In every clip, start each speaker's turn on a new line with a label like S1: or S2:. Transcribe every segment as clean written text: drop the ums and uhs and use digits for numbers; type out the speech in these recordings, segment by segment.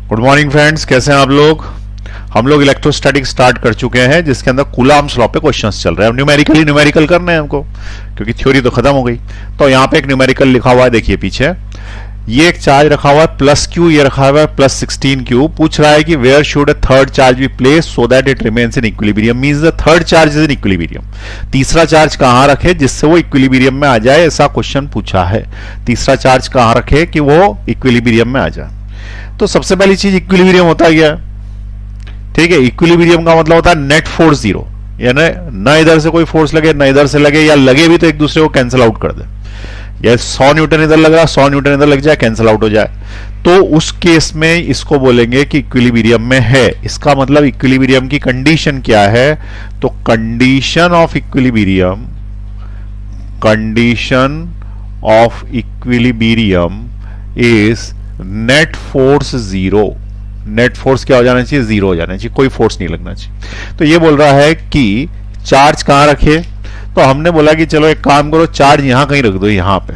S1: Good morning friends, कैसे हैं आप लोग। हम लोग इलेक्ट्रोस्टैटिक स्टार्ट कर चुके हैं, जिसके अंदर कूलम्ब्स लॉ पे क्वेश्चंस चल रहे हैं। न्यूमेरिकल करने हैं हमको, क्योंकि थ्योरी तो खत्म हो गई। तो यहाँ पे एक न्यूमेरिकल लिखा हुआ है, देखिए पीछे ये एक चार्ज रखा हुआ है प्लस क्यू, ये रखा हुआ है प्लस 16 क्यू। पूछ रहा है कि where should a third charge be place so that it remains in equilibrium, means the third charge is in equilibrium. तीसरा चार्ज कहां रखे जिससे वो इक्विलिब्रियम में आ जाए, ऐसा क्वेश्चन पूछा है। तीसरा चार्ज कहां रखे कि वो इक्विलिब्रियम में आ जाए। तो सबसे पहली चीज, इक्विलिब्रियम होता क्या है, ठीक है। इक्विलिब्रियम का मतलब होता है नेट फोर्स जीरो, यानी न इधर से कोई फोर्स लगे न इधर से लगे, या लगे भी तो एक दूसरे को कैंसिल आउट कर दे। या 100 न्यूटन इधर लग रहा, 100 न्यूटन इधर लग जाए, कैंसिल आउट हो जाए। तो उस केस में इसको बोलेंगे कि इक्विलिब्रियम में है। इसका मतलब इक्विलिब्रियम की कंडीशन क्या है, तो condition of equilibrium is net force zero. Net force क्या हो जाना चाहिए, जीरो हो जाना चाहिए, कोई फोर्स नहीं लगना चाहिए। तो ये बोल रहा है कि चार्ज कहां रखे, तो हमने बोला कि चलो एक काम करो, चार्ज यहां कहीं रख दो, यहां पे।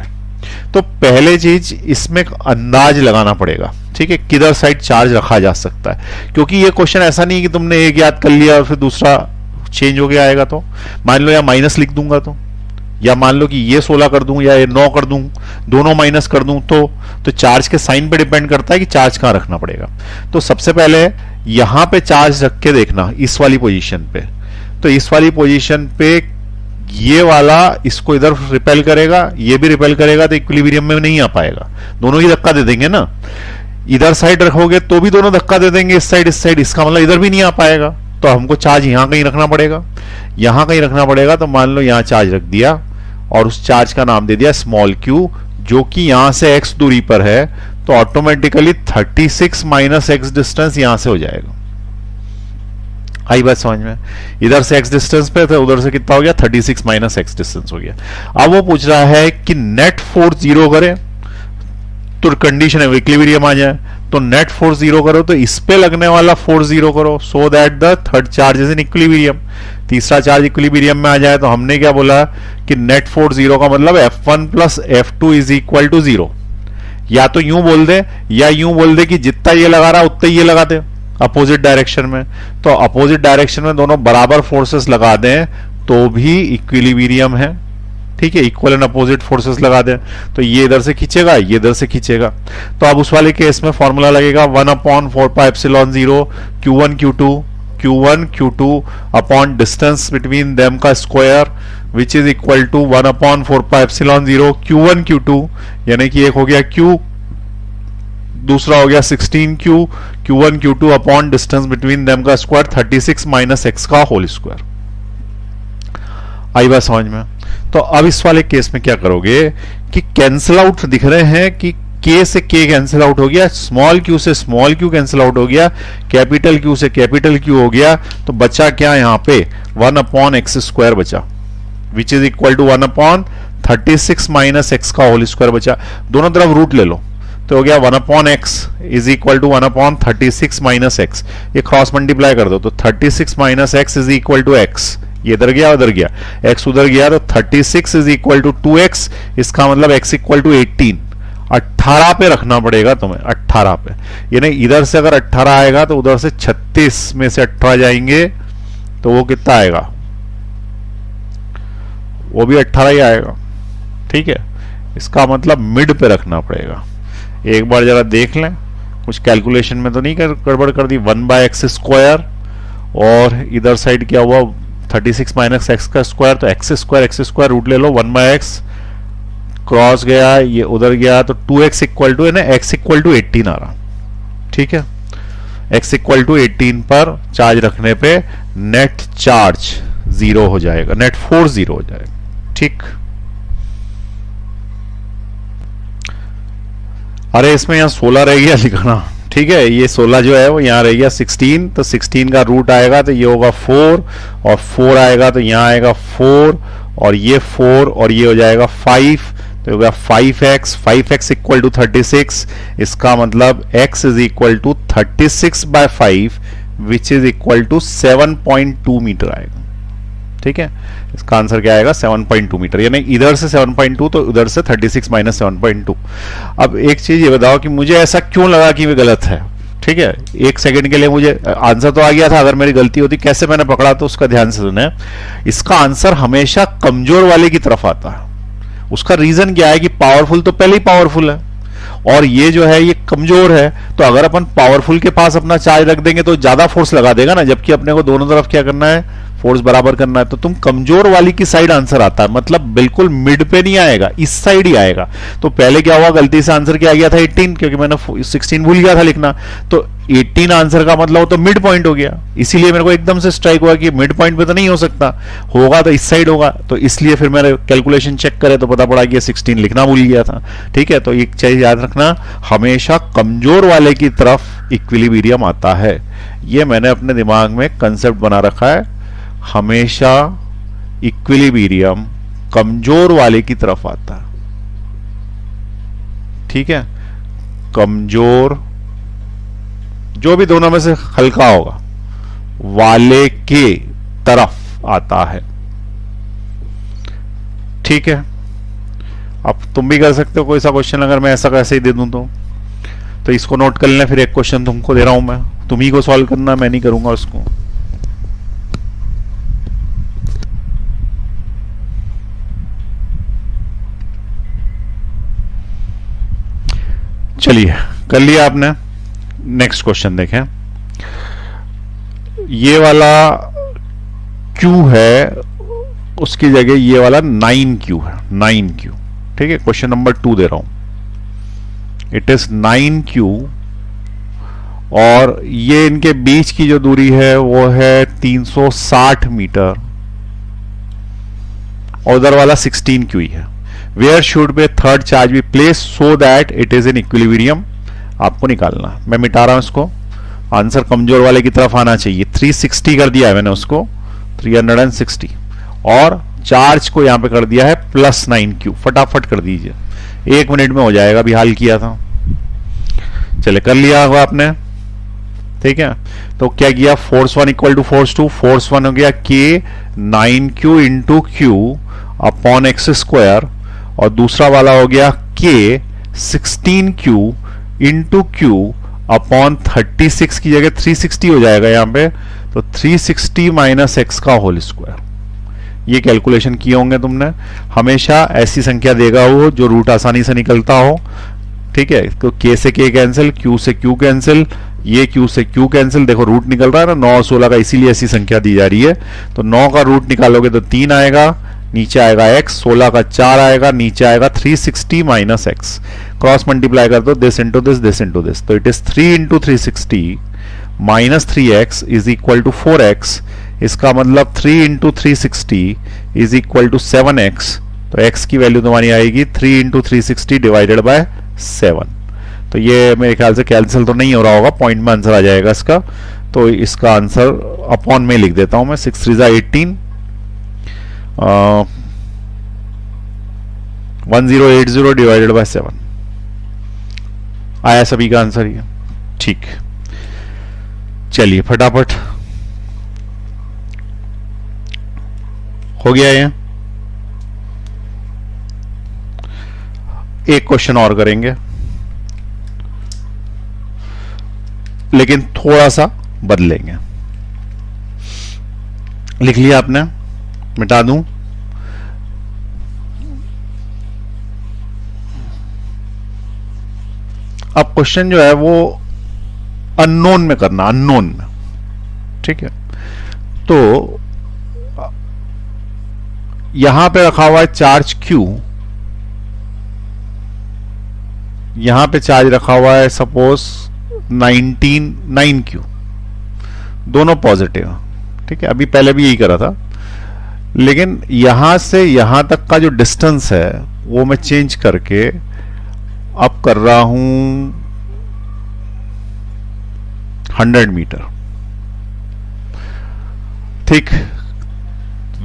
S1: तो पहले चीज इसमें अंदाज लगाना पड़ेगा, ठीक है, किधर साइड चार्ज रखा जा सकता है। क्योंकि ये क्वेश्चन ऐसा नहीं कि तुमने एक याद कर लिया और फिर दूसरा चेंज हो गया आएगा। तो मान लो या माइनस लिख दूंगा, तो या मान लो कि ये 16 कर दूं या ये 9 कर दूं, दोनों माइनस कर दूं, तो चार्ज के साइन पे डिपेंड करता है कि चार्ज कहां रखना पड़ेगा। तो सबसे पहले यहां पे चार्ज रख के देखना, इस वाली पोजीशन पे। तो इस वाली पोजीशन पे ये वाला इसको इधर रिपेल करेगा, ये भी रिपेल करेगा, तो इक्विलिब्रियम में नहीं आ पाएगा। दोनों ही धक्का दे देंगे ना। इधर साइड रखोगे तो भी दोनों धक्का दे देंगे, इस साइड, इसका मतलब इधर भी नहीं आ पाएगा। तो हमको चार्ज यहां कहीं रखना पड़ेगा, यहां कहीं रखना पड़ेगा। तो मान लो यहां चार्ज रख दिया और उस चार्ज का नाम दे दिया स्मॉल क्यू, जो कि यहां से x दूरी पर है। तो ऑटोमेटिकली 36 माइनस x डिस्टेंस यहां से हो जाएगा। आई बात समझ में। इधर से x डिस्टेंस पे तो उधर से कितना हो गया, 36 माइनस x डिस्टेंस हो गया। अब वो पूछ रहा है कि नेट फोर्स जीरो करें, तो कंडीशन है इक्विलिब्रियम आ जाए। तो नेट फोर्स जीरो करो, तो इस पे लगने वाला फोर्स जीरो करो, सो that the third charge is in equilibrium. तीसरा चार्ज इक्विलिब्रियम में आ जाए। तो हमने क्या बोला कि नेट फोर्स जीरो का मतलब F1 plus F2 is equal to zero. या तो यूं बोल दे या यूं बोल दे कि जितना ये लगा रहा उतना ये लगा दे अपोजिट डायरेक्शन में। तो अपोजिट डायरेक्शन में दोनों बराबर फोर्सेस लगा दें तो भी इक्विलिब्रियम है, ठीक है। इक्वल एंड अपोजिट फोर्सेस लगा दें तो ये इधर से खींचेगा, ये इधर से खींचेगा। तो अब उस वाले केस में फॉर्मूला लगेगा 1/4πε0 Q1 Q2 upon distance between them का square, which is equal to 1/4πε0 Q1 Q2, यानी कि एक हो गया Q, दूसरा हो गया 16Q, Q1 Q2 upon distance between them का स्क्वायर 36 माइनस x का होल स्क्वायर। आई बात समझ में। तो अब इस वाले केस में क्या करोगे कि कैंसिल आउट दिख रहे हैं कि K से K कैंसिल आउट हो गया, स्मॉल q से स्मॉल q कैंसिल आउट हो गया, कैपिटल Q से कैपिटल Q हो गया। तो बचा क्या यहां पे 1/x² बचा, which is equal to 1/36 minus x का होल स्क्वायर बचा। दोनों तरफ रूट ले लो, तो हो गया 1/x is equal to 1/36 minus x। ये क्रॉस मल्टीप्लाई कर दो तो 36 minus x is equal to x। ये इधर गया उधर गया, x उधर गया, तो 36 इज इक्वल टू 2x। इसका मतलब x इक्वल टू 18 पे रखना पड़ेगा तुम्हें, 18 पे। यानी इधर से अगर 18 आएगा तो उधर से 36 में से 18 जाएंगे तो वो कितना आएगा, वो भी 18 ही आएगा, ठीक है। इसका मतलब मिड पे रखना पड़ेगा। एक बार जरा देख लें, कुछ कैलकुलेशन में तो नहीं गड़बड़ कर दी। 1/x² और इधर साइड क्या हुआ 36 माइनस x का स्क्वायर, तो x² रूट ले लो, 1/x क्रॉस गया, ये उधर गया, तो 2x इक्वल टू, यानी x इक्वल टू 18 आ रहा, ठीक है। x इक्वल टू 18 पर चार्ज रखने पे नेट चार्ज जीरो हो जाएगा, नेट फोर्स जीरो हो जाएगा, ठीक। अरे इसमें यहाँ 16 रह गया लिखना, ठीक है। ये 16 जो है वो यहाँ रह गया 16, तो 16 का रूट आएगा तो ये होगा 4, और 4 आएगा तो यहाँ आएगा 4, और ये 4 और ये हो जाएगा 5, तो होगा 5x इक्वल टू 36। इसका मतलब x is equal to 36/5 which is equal to 7.2 metre आएगा, ठीक है। इसका आंसर क्या आएगा 7.2 मीटर, यानी इधर से 7.2 तो उधर से 36 माइनस 7.2। अब एक चीज ये बताओ कि मुझे ऐसा क्यों लगा कि ये गलत है, ठीक है, 1 सेकंड के लिए मुझे आंसर तो आ गया था, अगर मेरी गलती होती कैसे मैंने पकड़ा तो उसका ध्यान से सुने। इसका आंसर हमेशा कमजोर वाले की तरफ आता है। उसका रीजन क्या है कि पावरफुल तो पहले ही पावरफुल है और ये जो है ये कमजोर है, तो अगर अपन पावरफुल के पास अपना चार्ज रख देंगे तो ज्यादा फोर्स लगा देगा ना, जबकि अपने को दोनों तरफ क्या करना है, फोर्स बराबर करना है। तो तुम कमजोर वाली की साइड आंसर आता है, मतलब बिल्कुल मिड पे नहीं आएगा, इस साइड ही आएगा। तो पहले क्या हुआ, गलती से आंसर क्या आ गया था 18, क्योंकि मैंने 16 भूल गया था लिखना, तो 18 आंसर का मतलब तो मिड पॉइंट हो गया। इसीलिए मेरे को एकदम से स्ट्राइक हुआ कि मिड पॉइंट पे तो नहीं हो सकता, होगा तो इस साइड होगा। तो इसलिए फिर मैंने कैलकुलेशन चेक करे तो पता पड़ा कि 16 लिखना भूल गया था। ठीक है, तो एक चीज याद रखना, हमेशा कमजोर वाले की तरफ इक्विलिब्रियम आता है। ये मैंने अपने दिमाग में कंसेप्ट बना रखा है, हमेशा इक्विलिब्रियम कमजोर वाले की तरफ आता है। ठीक है, कमजोर जो भी दोनों में से हल्का होगा वाले के तरफ आता है। ठीक है, अब तुम भी कर सकते हो कोई सा क्वेश्चन, अगर मैं ऐसा कैसे ही दे दूं तो इसको नोट कर लेना। फिर एक क्वेश्चन तुमको दे रहा हूं मैं, तुम ही को सॉल्व करना, मैं नहीं करूंगा उसको। चलिए, कर लिया आपने। नेक्स्ट क्वेश्चन देखें, ये वाला Q है, उसकी जगह ये वाला 9Q है, 9Q। ठीक है, क्वेश्चन नंबर 2 दे रहा हूं, इट इज 9Q और ये इनके बीच की जो दूरी है वो है 360 मीटर और उधर वाला 16Q ही है। Where should be third charge be place so that it is in equilibrium, आपको निकालना। मैं मिटा रहा हूं इसको, आंसर कमजोर वाले की तरफ आना चाहिए। 360 कर दिया है मैंने उसको, 360, और चार्ज को यहां पे कर दिया है प्लस 9Q। फटाफट कर दीजिए, 1 मिनट में हो जाएगा, अभी हाल किया था। चले, कर लिया होगा आपने। ठीक है, तो क्या किया, force 1 equal to force 2, force 1 हो गया K 9Q into Q upon X square, और दूसरा वाला हो गया K 16Q into Q upon 36 की जगह 360 हो जाएगा यहां पे, तो 360 माइनस एक्स का होल स्क्वायर। ये कैलकुलेशन किए होंगे तुमने। हमेशा ऐसी संख्या देगा वो जो रूट आसानी से निकलता हो। ठीक है, तो K से K कैंसिल, Q से Q कैंसिल, ये Q से Q कैंसिल, देखो रूट निकल रहा है ना 9 और 16 का, इसीलिए ऐसी संख्या दी जा रही है। तो 9 का रूट निकालोगे तो 3 आएगा, नीचे आएगा x, 16 का 4 आएगा, नीचे आएगा 360 माइनस एक्स। क्रॉस मल्टीप्लाई कर दो, this into this, this into this, तो it is 3 into 360 minus 3x is equal to 4x। इसका मतलब 3 into 360 is equal to 7x। तो x की वैल्यू तुम्हारी आएगी 3 इंटू 360 डिवाइडेड बाय 7। तो ये मेरे ख्याल से कैंसिल तो नहीं हो रहा होगा, पॉइंट में आंसर आ जाएगा इसका। तो इसका आंसर अपॉन में लिख देता हूं मैं, 6 3 18, 1080 डिवाइडेड बाय 7 आया सभी का आंसर ये। ठीक, चलिए फटाफट हो गया ये। एक क्वेश्चन और करेंगे, लेकिन थोड़ा सा बदलेंगे। लिख लिया आपने, मिटा दूं। अब क्वेश्चन जो है वो अननोन में करना, अननोन में। ठीक है, तो यहां पे रखा हुआ है चार्ज Q, यहां पे चार्ज रखा हुआ है सपोज 9Q, दोनों पॉजिटिव। ठीक है, अभी पहले भी यही करा था, लेकिन यहां से यहां तक का जो डिस्टेंस है वो मैं चेंज करके अब कर रहा हूं 100 मीटर। ठीक,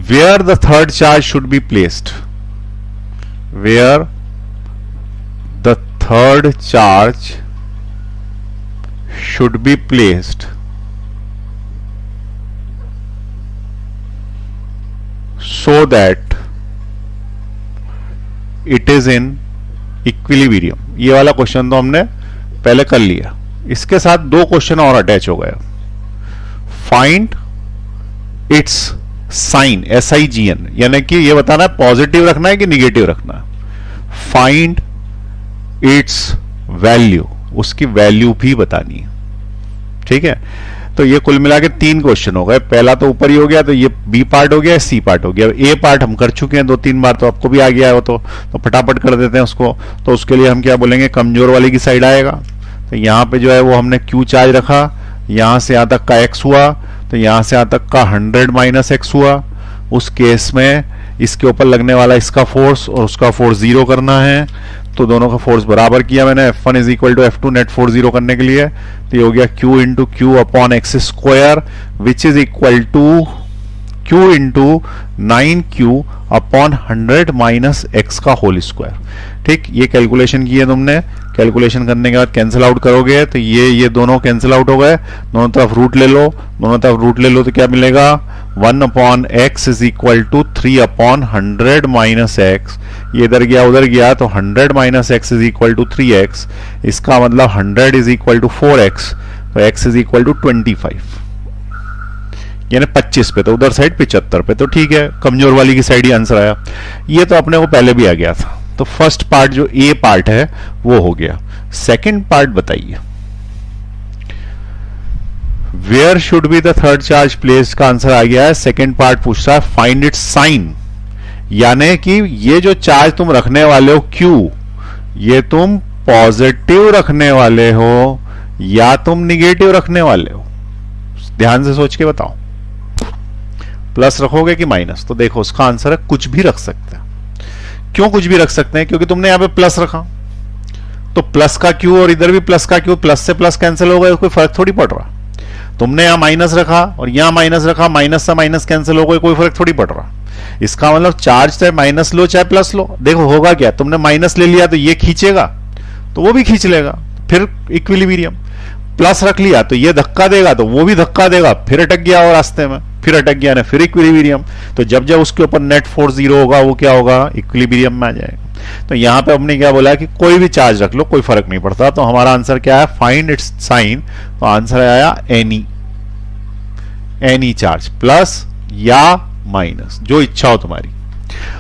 S1: where the third charge should be placed, where the third charge should be placed so that it is in equilibrium। ये वाला क्वेश्चन तो हमने पहले कर लिया, इसके साथ दो क्वेश्चन और अटैच हो गए। फाइंड इट्स साइन, SIGN, यानी कि ये बताना है पॉजिटिव रखना है कि निगेटिव रखना है। फाइंड इट्स वैल्यू, उसकी वैल्यू भी बतानी है। ठीक है, तो ये कुल मिला के 3 क्वेश्चन हो गए। पहला तो ऊपर ही हो गया, तो ये बी पार्ट हो गया, सी पार्ट हो गया। ए पार्ट हम कर चुके हैं 2-3 बार, तो आपको भी आ गया है वो, तो फटाफट कर देते हैं उसको। तो उसके लिए हम क्या बोलेंगे, कमजोर वाले की साइड आएगा। तो यहाँ पे जो है वो हमने क्यू चार्ज रखा, यहाँ से यहाँ तक का एक्स हुआ, तो यहाँ से यहाँ तक का 100 माइनस एक्स हुआ। उस केस में इसके ऊपर लगने वाला इसका फोर्स और उसका फोर्स 0 करना है। तो दोनों का फोर्स बराबर किया मैंने, F1 is equal to F2, net force 0 करने के लिए। तो ये हो गया Q into Q upon X square, which is equal to Q into 9Q upon 100 minus X का होल स्क्वायर। ठीक, ये कैलकुलेशन की है तुमने। कैलकुलेशन करने के बाद कैंसिल आउट करोगे तो ये दोनों कैंसिल आउट हो गए। दोनों तरफ रूट ले लो, दोनों तरफ रूट ले लो, तो क्या मिलेगा, 1 upon X is equal to 3 upon 100 minus X. ये इधर गया उधर गया, तो 100 minus X is equal to 3x। इसका मतलब 100 इज इक्वल टू 4x, तो x इज इक्वल टू 25, यानी 25 पे, तो उधर साइड 75 पे। तो ठीक है, कमजोर वाली की साइड ही आंसर आया। ये तो अपने को पहले भी आ गया था। तो फर्स्ट पार्ट जो ए पार्ट है वो हो गया। सेकंड पार्ट बताइए, where should be the third charge place का आंसर आ गया है। सेकंड पार्ट पूछ रहा है फाइंड इट्स साइन, यानी कि ये जो चार्ज तुम रखने वाले हो Q, ये तुम पॉजिटिव रखने वाले हो या तुम निगेटिव रखने वाले हो। ध्यान से सोच के बताओ, प्लस रखोगे कि माइनस। तो देखो उसका आंसर है कुछ भी रख सकते हैं। क्यों कुछ भी रख सकते हैं, क्योंकि तुमने यहां पे प्लस रखा, तो प्लस का Q और इधर भी प्लस का Q, प्लस से प्लस कैंसिल हो गए, कोई फर्क थोड़ी पड़ रहा। तुमने यहां माइनस रखा और यहां माइनस रखा, माइनस से माइनस कैंसिल हो गए, कोई फर्क थोड़ी पड़ रहा। इसका मतलब चार्ज चाहे माइनस लो चाहे प्लस लो, देखो होगा क्या, तुमने माइनस ले लिया तो ये खींचेगा, तो वो भी खींच लेगा, फिर इक्विलिब्रियम। प्लस रख लिया तो ये धक्का देगा तो वो भी धक्का देगा, फिर अटक गया और रास्ते में, फिर अटक गया ना, फिर इक्विलिब्रियम। तो जब जब उसके ऊपर नेट फोर्स 0 होगा वो क्या होगा, इक्विलिब्रियम में आ जाएगा। तो यहां पे हमने क्या बोला कि कोई भी चार्ज रख लो, कोई फर्क नहीं पड़ता। तो हमारा आंसर क्या है, फाइंड इट्स साइन। तो आंसर आया एनी चार्ज, प्लस या माइनस, जो इच्छा हो तुम्हारी।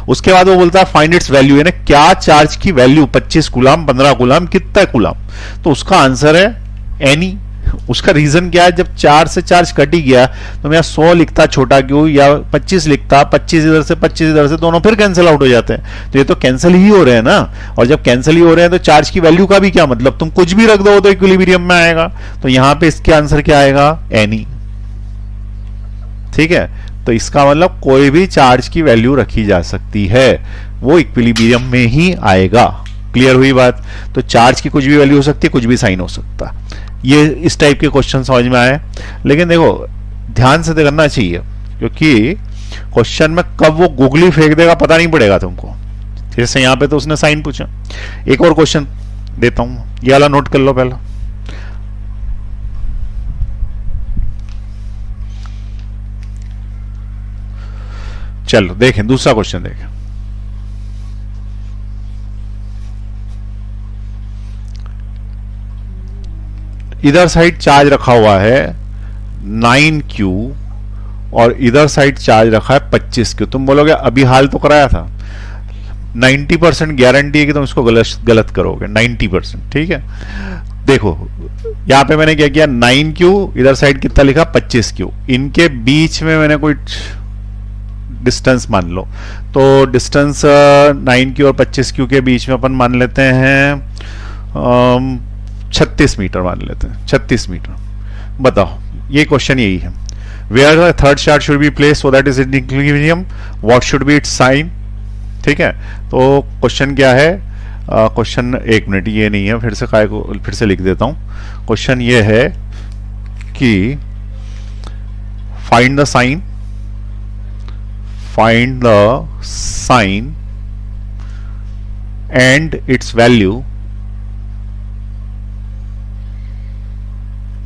S1: उसके बाद वो बोलता है फाइंड इट्स वैल्यू, यानी क्या चार्ज की वैल्यू, 25 कूलम, 15 कूलम, कितना कूलम। तो उसका आंसर है एनी। उसका रीजन क्या है, जब 4 से चार्ज कट ही गया तो मैं 100 लिखता छोटा क्यों, या 25 लिखता, 25 इधर से 25 इधर से, दोनों फिर कैंसिल आउट हो जाते हैं। तो ये तो कैंसिल ही हो रहे हैं ना, और जब कैंसिल ही हो रहे हैं तो चार्ज की वैल्यू का भी क्या मतलब, तुम कुछ भी रख दो तो इक्विलिब्रियम में आएगा। तो यहां पे इसके आंसर क्या आएगा, एनी। ठीक है, तो इसका मतलब कोई भी चार्ज की वैल्यू रखी जा सकती है, वो इक्विलिब्रियम में ही आएगा। क्लियर हुई बात। तो चार्ज की कुछ भी वैल्यू हो सकती है, कुछ भी साइन हो सकता है। ये इस टाइप के क्वेश्चन समझ में आए, लेकिन देखो ध्यान से करना चाहिए, क्योंकि क्वेश्चन में कब वो गुगली फेंक देगा पता नहीं पड़ेगा तुमको। जैसे यहां पे तो उसने साइन पूछा। एक और क्वेश्चन देता हूं, ये वाला नोट कर लो पहला। चलो देखें दूसरा क्वेश्चन देखें। इधर साइड चार्ज रखा हुआ है 9Q और इधर साइड चार्ज रखा है 25Q। तुम बोलोगे अभी हाल तो कराया था, 90% गारंटी है कि तुम इसको गलत करोगे, 90%। ठीक है, देखो यहां पे मैंने क्या किया, 9Q इधर साइड कितना लिखा, 25Q। इनके बीच में मैंने कोई डिस्टेंस मान लो, तो डिस्टेंस 9Q और 25Q के बीच में अपन मान लेते हैं 36 मीटर मान लेते हैं, 36 मीटर। बताओ, ये क्वेश्चन यही है। Where the third charge should be place so that is in equilibrium, what should be its sign. ठीक है, तो क्वेश्चन क्या है, क्वेश्चन एक मिनट, ये नहीं है, फिर से लिख देता हूं। क्वेश्चन ये है कि find the sign, find the sign and its value,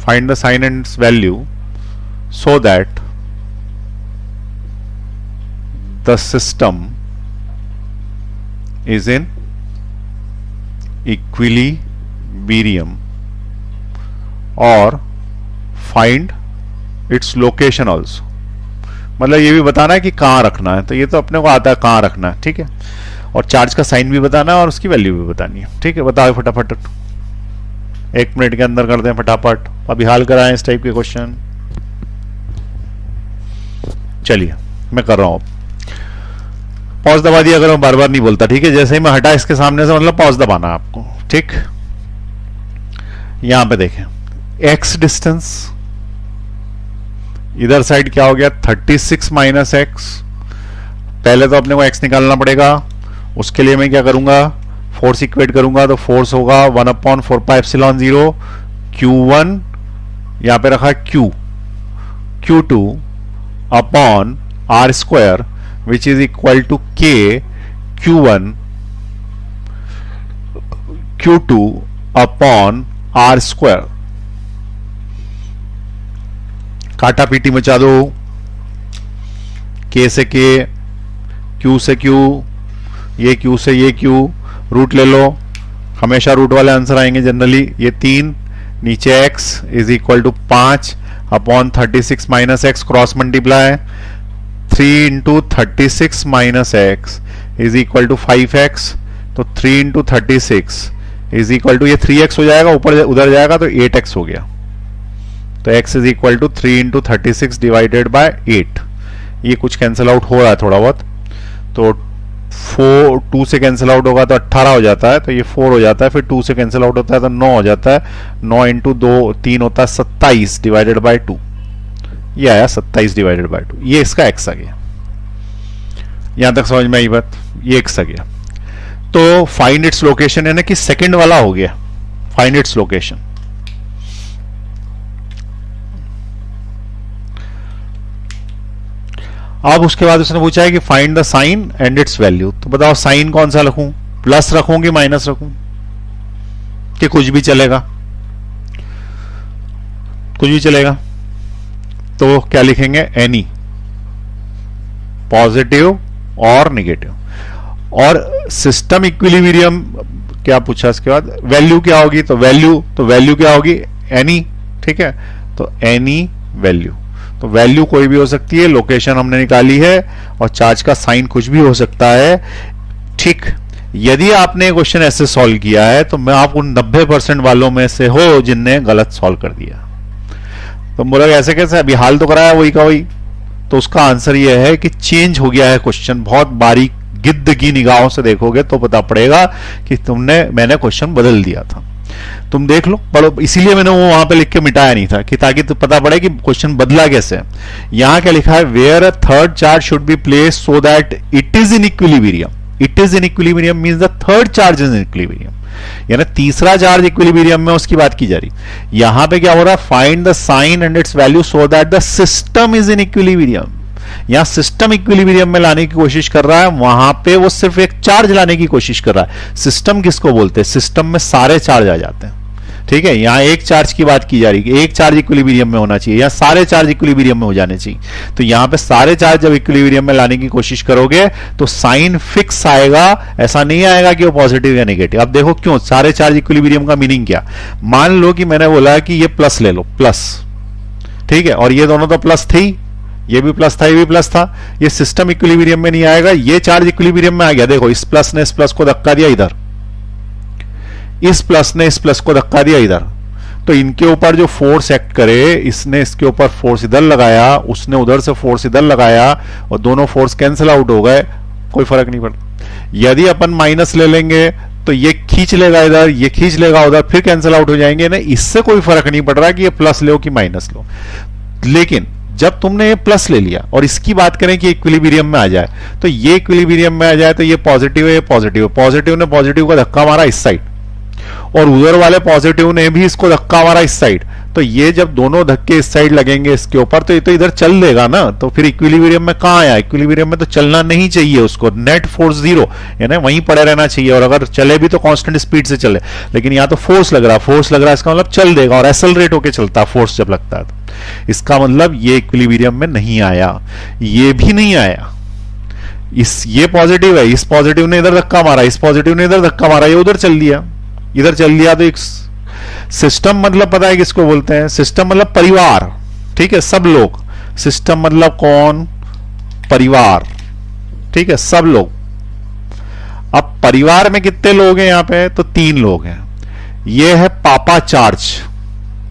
S1: find the sign and its value so that the system is in equilibrium और फाइंड इट्स लोकेशन ऑल्सो, मतलब ये भी बताना है कि कहाँ रखना है, तो ये तो अपने को आता है कहाँ रखना है, ठीक है। और चार्ज का साइन भी बताना है और उसकी वैल्यू भी बतानी है, ठीक है। बताओ फटाफट, 1 मिनट के अंदर करते हैं फटाफट, अभी हाल कराएं इस टाइप के क्वेश्चन। चलिए मैं कर रहा हूं, पॉज दबा दिया अगर मैं बार बार नहीं बोलता, ठीक है। जैसे ही मैं हटा इसके सामने से मतलब पॉज दबाना आपको, ठीक। यहां पे देखें x डिस्टेंस, इधर साइड क्या हो गया 36 माइनस एक्स। पहले तो अपने को x निकालना पड़ेगा, उसके लिए मैं क्या करूंगा, फोर्स इक्वेट करूंगा, तो फोर्स होगा 1/4πε0 Q1, यहां पे रखा Q, Q2 upon R square which is equal to K Q1 Q2 upon R square. काटा पीटी मचा दो, K से K, Q से Q, ये Q से ये Q, रूट ले लो, हमेशा रूट वाले आंसर आएंगे जनरली। ये 3 नीचे x is equal to 5 upon 36 minus X, cross multiply 3 into 36 minus X is equal to 5x, तो 3 इंटू 36 इज इक्वल टू, ये 3x हो जाएगा, ऊपर उधर जाएगा तो 8x हो गया, तो x is equal to 3 into 36 divided by 8। ये कुछ कैंसिल आउट हो रहा है थोड़ा बहुत, तो 2 से कैंसिल आउट होगा तो 18 हो जाता है, तो ये 4 हो जाता है, फिर 2 से कैंसिल आउट होता है तो 9 हो जाता है, 9 इंटू 3 होता है 27 डिवाइडेड बाय 2, ये आया 27 डिवाइडेड बाय 2, ये इसका x आ गया। यहां तक समझ में आई बात, ये x आ गया। तो फाइंड इट्स लोकेशन यानी कि सेकंड वाला हो गया, फाइंड इट्स लोकेशन। अब उसके बाद उसने पूछा है कि find the sign and its value, तो बताओ साइन कौन सा रखूं, प्लस रखूं कि माइनस रखूं, कि कुछ भी चलेगा, कुछ भी चलेगा। तो क्या लिखेंगे, एनी, पॉजिटिव और नेगेटिव। और सिस्टम इक्विलिब्रियम क्या पूछा इसके बाद, वैल्यू क्या होगी, तो वैल्यू क्या होगी, एनी, ठीक है। तो एनी वैल्यू, तो वैल्यू कोई भी हो सकती है, लोकेशन हमने निकाली है, और चार्ज का साइन कुछ भी हो सकता है, ठीक। यदि आपने क्वेश्चन ऐसे सॉल्व किया है तो मैं आप उन 90% वालों में से हो जिनने गलत सॉल्व कर दिया। तो बोला ऐसे कैसे, अभी हाल तो कराया वही का वही, तो उसका आंसर यह है कि चेंज हो गया है क्वेश्चन। बहुत बारीक गिद्ध की निगाहों से देखोगे तो पता पड़ेगा कि मैंने क्वेश्चन बदल दिया था। तुम देख लो, पढ़ो, इसीलिए मैंने वो वहां पे लिख के मिटाया नहीं था कि ताकि तो पता पड़े कि क्वेश्चन बदला कैसे। यहां क्या लिखा है, where a third charge should be placed so that it is in equilibrium. It is in equilibrium means the third charge is in equilibrium, यानी तीसरा चार्ज इक्विलिब्रियम में उसकी बात की जा रही। यहां पे क्या हो रहा है, find the sign and its value so that the system is in equilibrium. यहां सिस्टम इक्विलिब्रियम में लाने की कोशिश कर रहा है, वहां पे वो सिर्फ एक चार्ज लाने की कोशिश कर रहा है। सिस्टम किसको बोलते हैं, सिस्टम में सारे चार्ज आ जाते हैं, ठीक है। यहां एक चार्ज की बात की जा रही है, एक चार्ज इक्विलिब्रियम में होना चाहिए, या सारे चार्ज इक्विलिब्रियम में हो जाने चाहिए। तो यहां पे सारे चार्ज जब इक्विलिब्रियम में लाने की कोशिश करोगे तो साइन फिक्स आएगा, ऐसा नहीं आएगा कि वो पॉजिटिव या नेगेटिव। अब देखो क्यों, सारे चार्ज इक्विलिब्रियम का मीनिंग क्या, मान लो कि मैंने बोला कि ये प्लस ले लो, प्लस, ठीक है, और ये दोनों तो प्लस थी, ये भी प्लस था, ये भी प्लस था, ये सिस्टम इक्विलिब्रियम में नहीं आएगा, ये चार्ज इक्विलिब्रियम में आ गया। देखो इस प्लस ने इस प्लस को धक्का दिया इधर, इस प्लस ने इस प्लस को धक्का दिया इधर, तो इनके ऊपर जो फोर्स एक्ट करे, इसने इसके ऊपर फोर्स इधर लगाया, उसने उधर से फोर्स इधर लगाया, और दोनों फोर्स कैंसिल आउट हो गए, कोई फर्क नहीं पड़ता। यदि अपन माइनस ले लेंगे तो ये खींच लेगा इधर, ये खींच लेगा उधर, फिर कैंसिल आउट हो जाएंगे ना, इससे कोई फर्क नहीं पड़ रहा कि ये प्लस लो कि माइनस लो। लेकिन जब तुमने ये प्लस ले लिया और इसकी बात करें कि इक्विलिब्रियम में आ जाए, तो ये इक्विलिब्रियम में आ जाए तो ये पॉजिटिव है, ये पॉजिटिव है, पॉजिटिव ने पॉजिटिव का धक्का मारा इस साइड, और उधर वाले पॉजिटिव ने भी इसको धक्का मारा इस साइड, तो ये जब दोनों धक्के इस साइड लगेंगे इसके ऊपर, तो ये तो इधर चल देगा ना, तो फिर इक्विलिब्रियम में कहां आया, इक्विलिब्रियम में तो चलना नहीं चाहिए उसको, नेट फोर्स 0, यानी वहीं पड़े रहना चाहिए, और अगर चले भी तो कांस्टेंट स्पीड से चले। लेकिन यहां तो फोर्स लग रहा है, इसका मतलब चल देगा, और एक्सेलरेट होकर चलता है फोर्स जब लगता है तो। इसका मतलब ये इक्विलिब्रियम में नहीं आया, ये भी नहीं आया। ये पॉजिटिव है, इस पॉजिटिव ने इधर धक्का मारा, इस पॉजिटिव ने इधर धक्का मारा, ये उधर चल दिया, इधर चल दिया, तो सिस्टम मतलब पता है किसको बोलते हैं? सिस्टम मतलब परिवार, ठीक है, सब लोग। सिस्टम मतलब कौन? परिवार, ठीक है, सब लोग। अब परिवार में कितने लोग हैं यहां पे? तो 3 लोग हैं। ये है पापा चार्ज,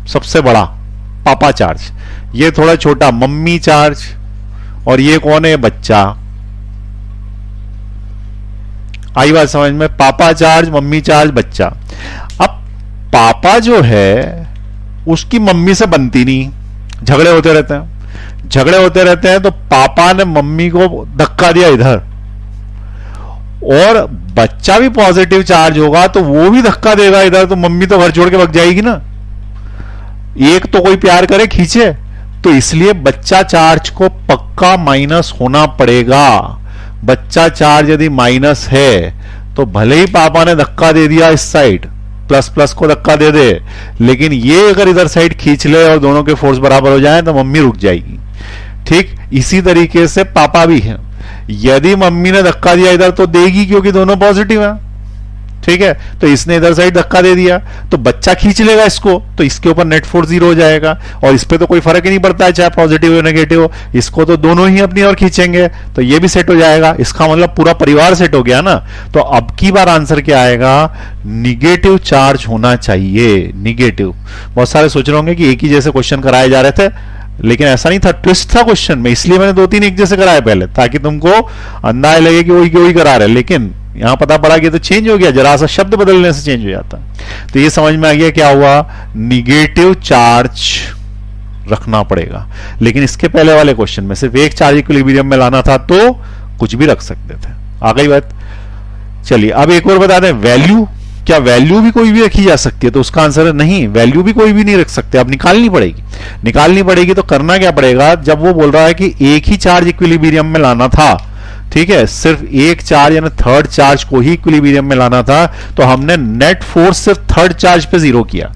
S1: सबसे बड़ा पापा चार्ज। ये थोड़ा छोटा मम्मी चार्ज, और ये कौन है? बच्चा। आई बात समझ में? पापा चार्ज, मम्मी चार्ज, बच्चा। अब पापा जो है उसकी मम्मी से बनती नहीं, झगड़े होते रहते हैं, झगड़े होते रहते हैं। तो पापा ने मम्मी को धक्का दिया इधर, और बच्चा भी पॉजिटिव चार्ज होगा तो वो भी धक्का देगा इधर, तो मम्मी तो घर छोड़ के भाग जाएगी ना। एक तो कोई प्यार करे खींचे, तो इसलिए बच्चा चार्ज को पक्का माइनस होना पड़ेगा। बच्चा चार्ज यदि माइनस है तो भले ही पापा ने धक्का दे दिया इस साइड, प्लस प्लस को धक्का दे दे, लेकिन ये अगर इधर साइड खींच ले और दोनों के फोर्स बराबर हो जाए तो मम्मी रुक जाएगी। ठीक इसी तरीके से पापा भी है, यदि मम्मी ने धक्का दिया इधर तो देगी, क्योंकि दोनों पॉजिटिव है। ठीक है, तो इसने इधर साइड धक्का दे दिया तो बच्चा खींच लेगा इसको, तो इसके ऊपर नेट फोर्स 0 हो जाएगा, और इस पे तो कोई फर्क ही नहीं पड़ता है चाहे पॉजिटिव हो नेगेटिव हो, इसको तो दोनों ही अपनी ओर खींचेंगे, तो ये भी सेट हो जाएगा। इसका मतलब पूरा परिवार सेट हो गया ना। तो अब की बार आंसर क्या आएगा? निगेटिव चार्ज होना चाहिए, निगेटिव। बहुत सारे सोच रहे होंगे कि एक ही जैसे क्वेश्चन कराए जा रहे थे, लेकिन ऐसा नहीं था, ट्विस्ट था क्वेश्चन में, इसलिए मैंने 2-3 एक जैसे कराए पहले, ताकि तुमको अंदाजा लगे कि वही करा रहे, लेकिन यहां पता पड़ा कि तो चेंज हो गया, जरा सा शब्द बदलने से चेंज हो जाता। तो ये समझ में आ गया क्या हुआ? निगेटिव चार्ज रखना पड़ेगा। लेकिन इसके पहले वाले क्वेश्चन में सिर्फ एक चार्ज इक्विलिब्रियम में लाना था तो कुछ भी रख सकते थे। आ गई बात? चलिए अब एक और बता दें, वैल्यू। क्या वैल्यू भी कोई भी रखी जा सकती है? तो उसका आंसर है नहीं, वैल्यू भी कोई भी नहीं रख सकते, अब निकालनी पड़ेगी। निकालनी पड़ेगी तो करना क्या पड़ेगा? जब वो बोल रहा है कि एक ही चार्ज इक्विलिब्रियम में लाना था, ठीक है, सिर्फ एक चार्ज यानी थर्ड चार्ज को ही इक्विलिब्रियम में लाना था, तो हमने नेट फोर्स सिर्फ थर्ड चार्ज पे 0 किया।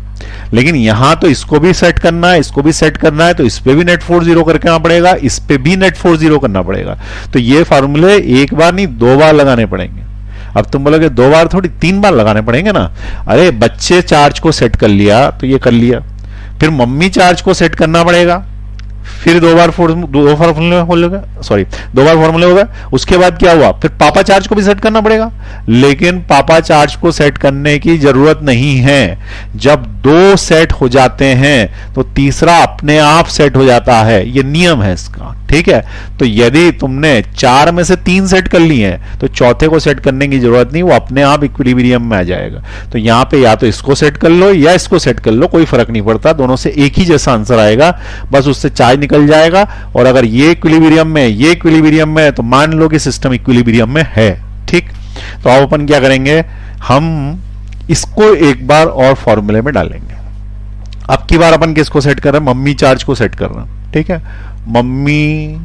S1: लेकिन यहां तो इसको भी सेट करना है, इसको भी सेट करना है, तो इस पे भी नेट फोर्स 0 करके आना पड़ेगा, इस पे भी नेट फोर्स 0 करना पड़ेगा। तो ये फार्मूले एक बार नहीं 2 बार लगाने पड़ेंगे। अब तुम बोलोगे 2 बार थोड़ी 3 बार लगाने पड़ेंगे ना। अरे बच्चे चार्ज को सेट कर लिया तो ये कर लिया, फिर मम्मी चार्ज को सेट करना पड़ेगा, फिर 2 बार फॉर्मूले हो गए। उसके बाद क्या हुआ? फिर पापा चार्ज को भी सेट करना पड़ेगा, लेकिन पापा चार्ज को सेट करने की जरूरत नहीं है। जब 2 सेट हो जाते हैं तो तीसरा अपने आप सेट हो जाता है, ये नियम है इसका। ठीक है, तो यदि तुमने 4 में से 3 सेट कर लिए हैं तो चौथे को सेट करने की जरूरत नहीं, वो अपने आप इक्विलिब्रियम में आ जाएगा। तो यहां पे या तो इसको सेट कर लो या इसको सेट कर लो, कोई फर्क नहीं पड़ता, दोनों से एक ही जैसा आंसर आएगा, बस उससे चार्ज निकल जाएगा। और अगर ये इक्विलिब्रियम में, ये इक्विलिब्रियम में, तो मान लो कि सिस्टम इक्विलिब्रियम में है। ठीक, तो अब अपन क्या करेंगे? हम इसको एक बार और फॉर्मूले में डालेंगे। अब की बार अपन किसको सेट कर रहे हैं? मम्मी चार्ज को सेट कर रहे हैं। ठीक है, मम्मी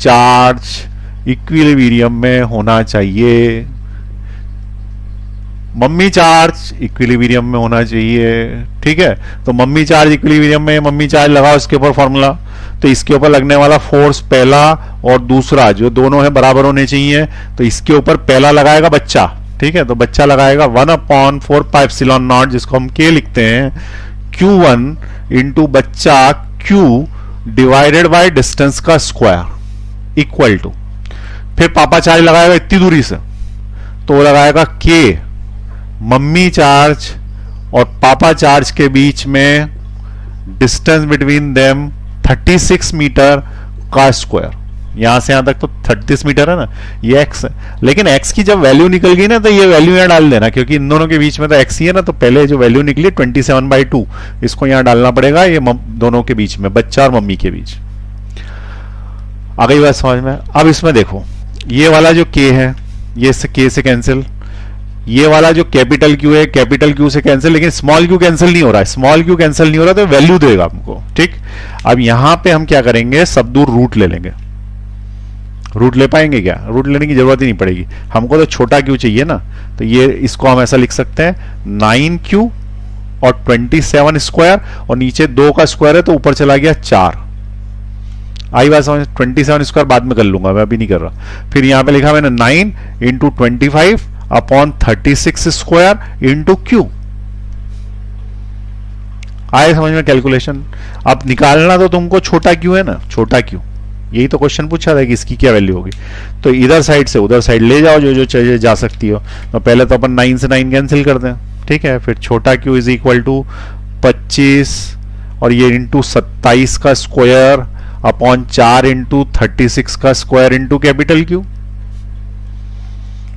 S1: चार्ज इक्विलिब्रियम में होना चाहिए, मम्मी चार्ज इक्विलिब्रियम में होना चाहिए। ठीक है, तो मम्मी चार्ज इक्विलिब्रियम में, मम्मी चार्ज लगाओ इसके ऊपर फॉर्मूला, तो इसके ऊपर लगने वाला फोर्स पहला और दूसरा जो दोनों है बराबर होने चाहिए, तो इसके ऊपर पहला लगाएगा बच्चा। ठीक है, तो बच्चा लगाएगा 1/4πε0, जिसको हम K लिखते हैं, Q1 इंटू बच्चा Q डिवाइडेड बाय डिस्टेंस का स्क्वायर इक्वल टू, फिर पापा चार्ज लगाएगा इतनी दूरी से, तो वो लगाएगा K मम्मी चार्ज और पापा चार्ज के बीच में डिस्टेंस बिटवीन देम 36 मीटर का स्क्वायर। यहां से यहां तक तो 36 मीटर है ना, ये x है, लेकिन x की जब वैल्यू निकल गई ना तो ये वैल्यू यहां डाल देना, क्योंकि इन दोनों के बीच में तो x ही है ना, तो पहले जो वैल्यू निकली 27/2 इसको यहां डालना पड़ेगा, ये दोनों के बीच में, बच्चा और मम्मी के बीच। आ गई बात समझ में? अब इसमें देखो, ये वाला जो k है ये k से कैंसिल, ये वाला जो कैपिटल Q है कैपिटल Q से कैंसिल, लेकिन स्मॉल q कैंसिल नहीं हो रहा है, स्मॉल q कैंसिल नहीं हो रहा तो वैल्यू देगा हमको। ठीक, अब यहां पे हम क्या करेंगे? सब दूर रूट ले लेंगे। रूट ले पाएंगे क्या? रूट लेने की जरूरत ही नहीं पड़ेगी, हमको तो छोटा q चाहिए ना, तो ये इसको हम ऐसा लिख सकते हैं 9q और 27 स्क्वायर, और नीचे 2 का स्क्वायर है तो ऊपर चला गया 4। आई बात समझ? 27 स्क्वायर बाद में कर लूंगा, मैं अभी नहीं कर रहा। फिर यहां पे लिखा मैंने 9 into 25 upon 36 square into Q। आए समझ में कैलकुलेशन? अब निकालना तो तुमको छोटा क्यू है ना, छोटा क्यू, यही तो क्वेश्चन पूछा था कि इसकी क्या वैल्यू होगी। तो इधर साइड से उधर साइड ले जाओ जो जो चाहिए जा सकती हो। तो पहले तो अपन 9 से 9 कैंसिल कर दें, ठीक है। फिर छोटा क्यू इज इक्वल टू 25 और ये इंटू 27 का स्क्वायर अपॉन 4 इंटू 36 का square into capital Q.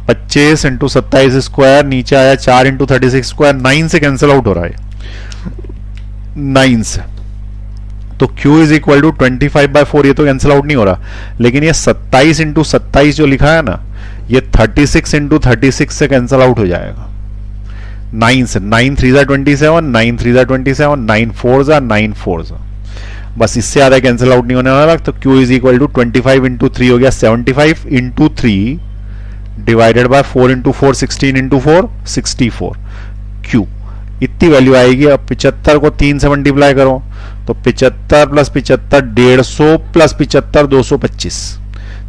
S1: 25 into 27 square, नीचे आया 4 इंटू 36 स्क्वायर, 9 से कैंसिल आउट हो रहा है 9 से। तो Q इज इक्वल टू 25/4, ये तो कैंसिल आउट नहीं हो रहा, लेकिन ये 27 इंटू 27 जो लिखा है ना, ये 36 इंटू 36 से कैंसिल आउट हो जाएगा 9 से। 9 3 जा 27, 9 3 जा 27, 9 4 जा 9 4 जा, बस इससे ज्यादा कैंसिल आउट नहीं होने वाला। तो Q is equal to 25 into 3 हो गया 75 into 3 divided by 4 into 4 16 into 4 64 Q, इतनी वैल्यू आएगी। अब 75 को 3 से मल्टीप्लाई करो तो 75 प्लस 75 150 प्लस 75 225,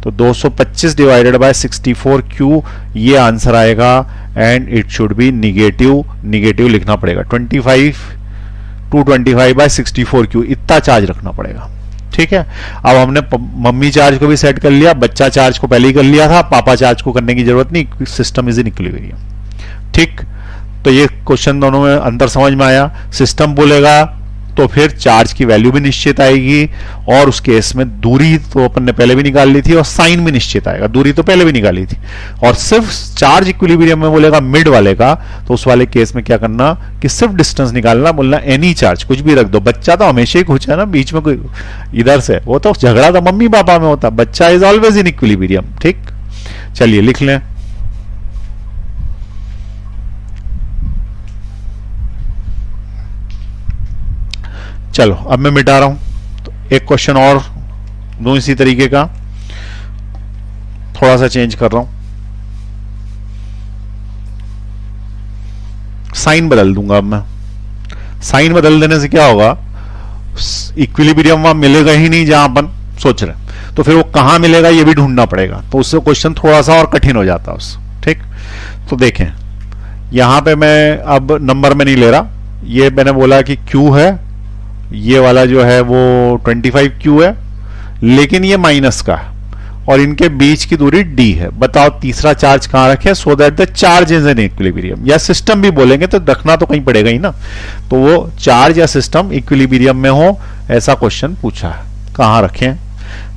S1: तो 225 डिवाइडेड बाय 64 Q, ये आंसर आएगा and it should be negative. Negative लिखना पड़ेगा 25 बाय 64 Q, इतना चार्ज रखना पड़ेगा, ठीक है। अब हमने मम्मी चार्ज को भी सेट कर लिया, बच्चा चार्ज को पहले ही कर लिया था, पापा चार्ज को करने की जरूरत नहीं, सिस्टम इज इन इक्विलिब्रियम, ठीक। तो ये क्वेश्चन दोनों में अंतर समझ में आया। सिस्टम बोलेगा तो फिर चार्ज की वैल्यू भी निश्चित आएगी, और उस केस में दूरी तो अपन ने पहले भी निकाल ली थी और साइन भी निश्चित आएगा, दूरी तो पहले भी निकाली थी। और सिर्फ चार्ज इक्विलिब्रियम में बोलेगा मिड वाले का, तो उस वाले केस में क्या करना कि सिर्फ डिस्टेंस निकालना, बोलना एनी चार्ज, कुछ भी रख दो। बच्चा तो हमेशा ही खुश है ना, बीच में कोई इधर से, वो तो झगड़ा तो मम्मी पापा में होता, बच्चा इज ऑलवेज इन इक्विलिब्रियम, ठीक। चलिए लिख लें। चलो अब मैं मिटा रहा हूं, तो एक क्वेश्चन और दूं इसी तरीके का, थोड़ा सा चेंज कर रहा हूं, साइन बदल दूंगा। अब मैं साइन बदल देने से क्या होगा, इक्विलिब्रियम वहां मिलेगा ही नहीं जहां अपन सोच रहे हैं, तो फिर वो कहां मिलेगा ये भी ढूंढना पड़ेगा, तो उससे क्वेश्चन थोड़ा सा और कठिन हो जाता है उससे, ठीक। तो देखें यहां पे मैं अब नंबर में नहीं ले रहा, ये मैंने बोला कि Q है, ये वाला जो है वो 25 Q है, लेकिन ये माइनस का है और इनके बीच की दूरी D है। बताओ तीसरा चार्ज कहां रखे, सो that the charge is in equilibrium, या सिस्टम भी बोलेंगे तो रखना तो कहीं पड़ेगा ही ना, तो वो चार्ज या सिस्टम इक्विलिब्रियम में हो, ऐसा क्वेश्चन पूछा है, कहां रखें।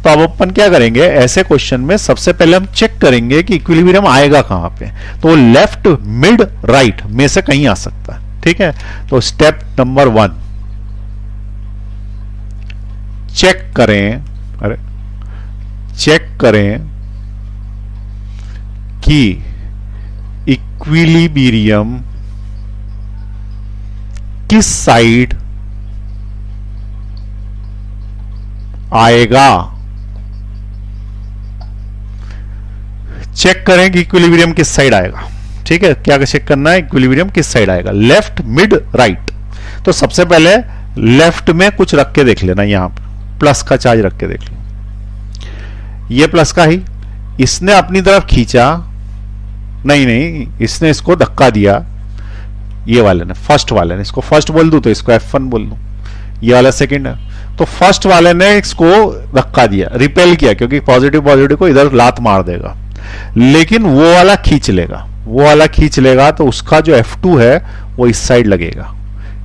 S1: तो अब अपन क्या करेंगे, ऐसे क्वेश्चन में सबसे पहले हम चेक करेंगे कि इक्विलिब्रियम आएगा कहां पे, तो लेफ्ट मिड राइट में से कहीं आ सकता है, ठीक है। तो स्टेप नंबर 1 चेक करें, अरे चेक करें कि इक्विलिब्रियम किस साइड आएगा। चेक करें कि इक्विलिब्रियम किस साइड आएगा, ठीक है। क्या चेक करना है, इक्विलिब्रियम किस साइड आएगा, लेफ्ट मिड राइट। तो सबसे पहले लेफ्ट में कुछ रख के देख लेना, यहां पर प्लस का चार्ज रख के देख लो, ये प्लस का ही, इसने अपनी तरफ खींचा, नहीं इसने इसको धक्का दिया, ये वाले ने, फर्स्ट वाले ने, इसको फर्स्ट बोल दूं तो इसको F1 बोल दूं, ये वाला सेकंड है, तो फर्स्ट वाले ने इसको धक्का दिया, रिपेल किया, क्योंकि पॉजिटिव को इधर लात मार देगा, लेकिन वो वाला खींच लेगा, वो वाला खींच लेगा, तो उसका जो F2 है वो इस साइड लगेगा।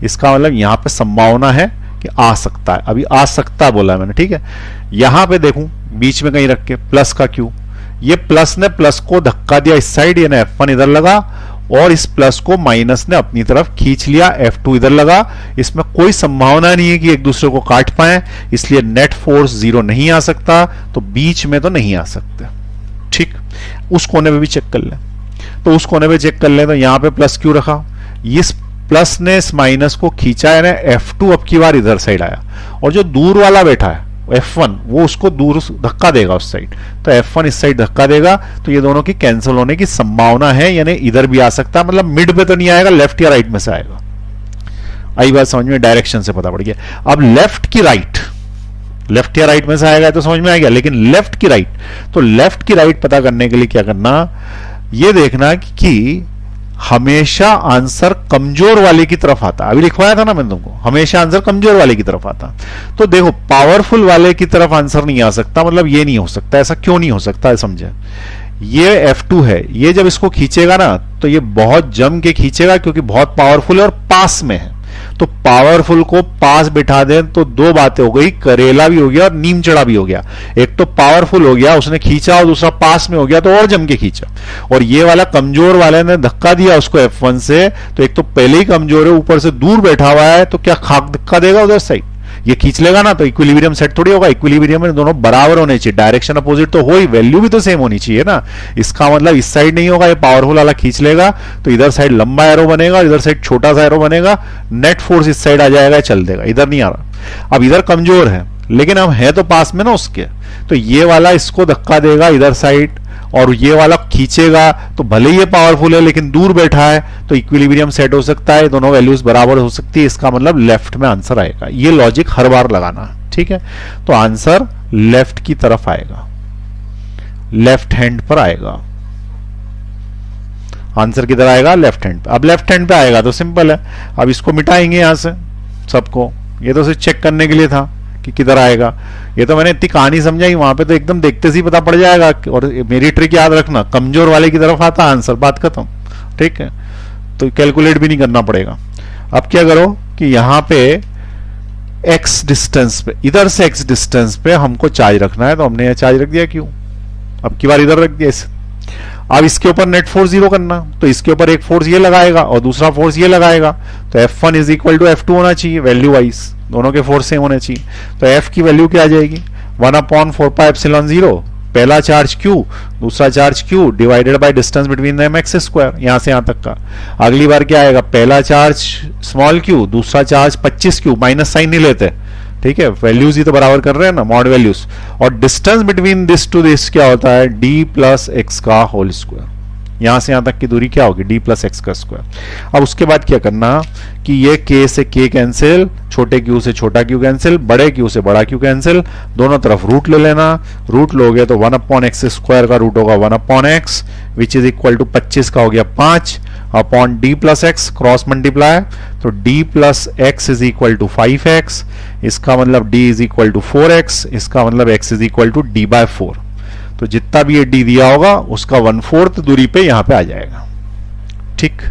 S1: इसका मतलब यहां पे संभावना है कि आ सकता है, अभी आ सकता बोला है मैंने, ठीक है। यहां पे देखूं बीच में कहीं रख के प्लस का Q, ये प्लस ने प्लस को धक्का दिया इस साइड, यानी F1 इधर लगा, और इस प्लस को माइनस ने अपनी तरफ खींच लिया, F2 इधर लगा। इसमें कोई संभावना नहीं है कि एक दूसरे को काट पाए, इसलिए नेट फोर्स 0 नहीं आ सकता, तो बीच में तो नहीं आ सकते, ठीक। उस कोने पे भी चेक कर ले, तो उस कोने पे चेक कर ले, तो यहां पे प्लस Q रखा, इस प्लस ने इस माइनस को खींचा, यानी F2 अब की बार इधर साइड आया, और जो दूर वाला बैठा है F1 वो उसको दूर धक्का देगा उस साइड, तो F1 इस साइड धक्का देगा, तो ये दोनों की कैंसिल होने की संभावना है, यानी इधर भी आ सकता है, मतलब मिड पे तो नहीं आएगा, लेफ्ट या राइट में से आएगा। आई बात समझ में, डायरेक्शन से पता पड़ गया। अब लेफ्ट की राइट, लेफ्ट या राइट में से आएगा तो समझ में आ गया, लेकिन लेफ्ट की राइट, तो लेफ्ट की राइट पता करने के लिए क्या करना, ये देखना कि हमेशा आंसर कमजोर वाले की तरफ आता। अभी लिखवाया था ना मैंने तुमको, हमेशा आंसर कमजोर वाले की तरफ आता। तो देखो पावरफुल वाले की तरफ आंसर नहीं आ सकता, मतलब ये नहीं हो सकता। ऐसा क्यों नहीं हो सकता है समझे। ये F2 है, ये जब इसको खींचेगा ना तो ये बहुत जम के खींचेगा क्योंकि बहुत पावरफुल है और पास में है। तो पावरफुल को पास बिठा दें तो दो बातें हो गई, करेला भी हो गया और नीम चढ़ा भी हो गया। एक तो पावरफुल हो गया उसने खींचा और दूसरा पास में हो गया तो और जम के खींचा। और ये वाला कमजोर वाले ने धक्का दिया उसको F1 से, तो एक तो पहले ही कमजोर है ऊपर से दूर बैठा हुआ है, तो क्या खाक धक्का देगा उधर साइड, ये खींच लेगा ना, तो इक्विलिब्रियम सेट थोड़ी होगा। इक्विलिब्रियम में दोनों बराबर होने चाहिए, डायरेक्शन अपोजिट तो हो ही, वैल्यू भी तो सेम होनी चाहिए ना। इसका मतलब इस साइड नहीं होगा, ये पावरफुल वाला खींच लेगा तो इधर साइड लंबा एरो बनेगा, इधर साइड छोटा सा एरो बनेगा, नेट फोर्स इस साइड आ जाएगा, चल देगा, इधर नहीं आ रहा। अब इधर कमजोर है लेकिन हम है तो पास में ना उसके, तो ये वाला इसको धक्का देगा इधर साइड और ये वाला खींचेगा, तो भले ही ये पावरफुल है लेकिन दूर बैठा है तो इक्विलिब्रियम सेट हो सकता है, दोनों वैल्यूज बराबर हो सकती है। इसका मतलब लेफ्ट में आंसर आएगा। ये लॉजिक हर बार लगाना, ठीक है। तो आंसर लेफ्ट की तरफ आएगा, लेफ्ट हैंड पर आएगा। आंसर किधर आएगा, लेफ्ट हैंड पे। अब लेफ्ट हैंड पे आएगा तो सिंपल है, अब इसको मिटाएंगे यहां से सबको। ये तो सिर्फ चेक करने के लिए था कि किधर आएगा। ये तो मैंने इतनी कहानी समझाई, वहां पे तो एकदम देखते से ही पता पड़ जाएगा। और मेरी ट्रिक याद रखना, कमजोर वाले की तरफ आता आंसर, बात खत्म, ठीक है। तो कैलकुलेट भी नहीं करना पड़ेगा। अब क्या करो कि यहां पे x डिस्टेंस पे, इधर से x डिस्टेंस पे हमको चार्ज रखना है, तो हमने यह चार्ज रख दिया। क्यों, अब की बार इधर रख दिया इसे। अब इसके ऊपर नेट फोर्स जीरो करना, तो इसके ऊपर एक फोर्स ये लगाएगा और दूसरा फोर्स ये लगाएगा, तो F1 is equal to F2 होना चाहिए वैल्यू वाइज, दोनों के फोर्स सेम होने चाहिए। तो F की वैल्यू क्या आ जाएगी, 1/4πε0, पहला चार्ज Q, दूसरा charge Q divided by distance between them x square, यहां से यहां तक का। अगली बार क्या आएगा, पहला चार्ज स्मॉल q, दूसरा चार्ज 25q, माइनस साइन नहीं लेते, ठीक है, वैल्यूज ही तो बराबर कर रहे हैं ना, मॉड वैल्यूज। और distance between this to this क्या होता है, d प्लस एक्स का होल स्क्वायर। यहां से यहां तक की दूरी क्या होगी, d प्लस एक्स का स्क्वायर। अब उसके बाद क्या करना कि ये k से k कैंसिल, छोटे q से छोटा q कैंसिल, बड़े q से बड़ा q कैंसिल, दोनों तरफ रूट ले लेना। रूट लोगे तो 1/x स्क्वायर का रूट होगा 1/x, which is equal to 25 का हो गया 5 upon d plus X, cross multiply, तो d plus X is equal to 5x, इसका मतलब d is equal to 4x, इसका मतलब x is equal to d/4। तो जितना भी ये d दिया होगा उसका 1/4 दूरी पे यहां पे आ जाएगा, ठीक।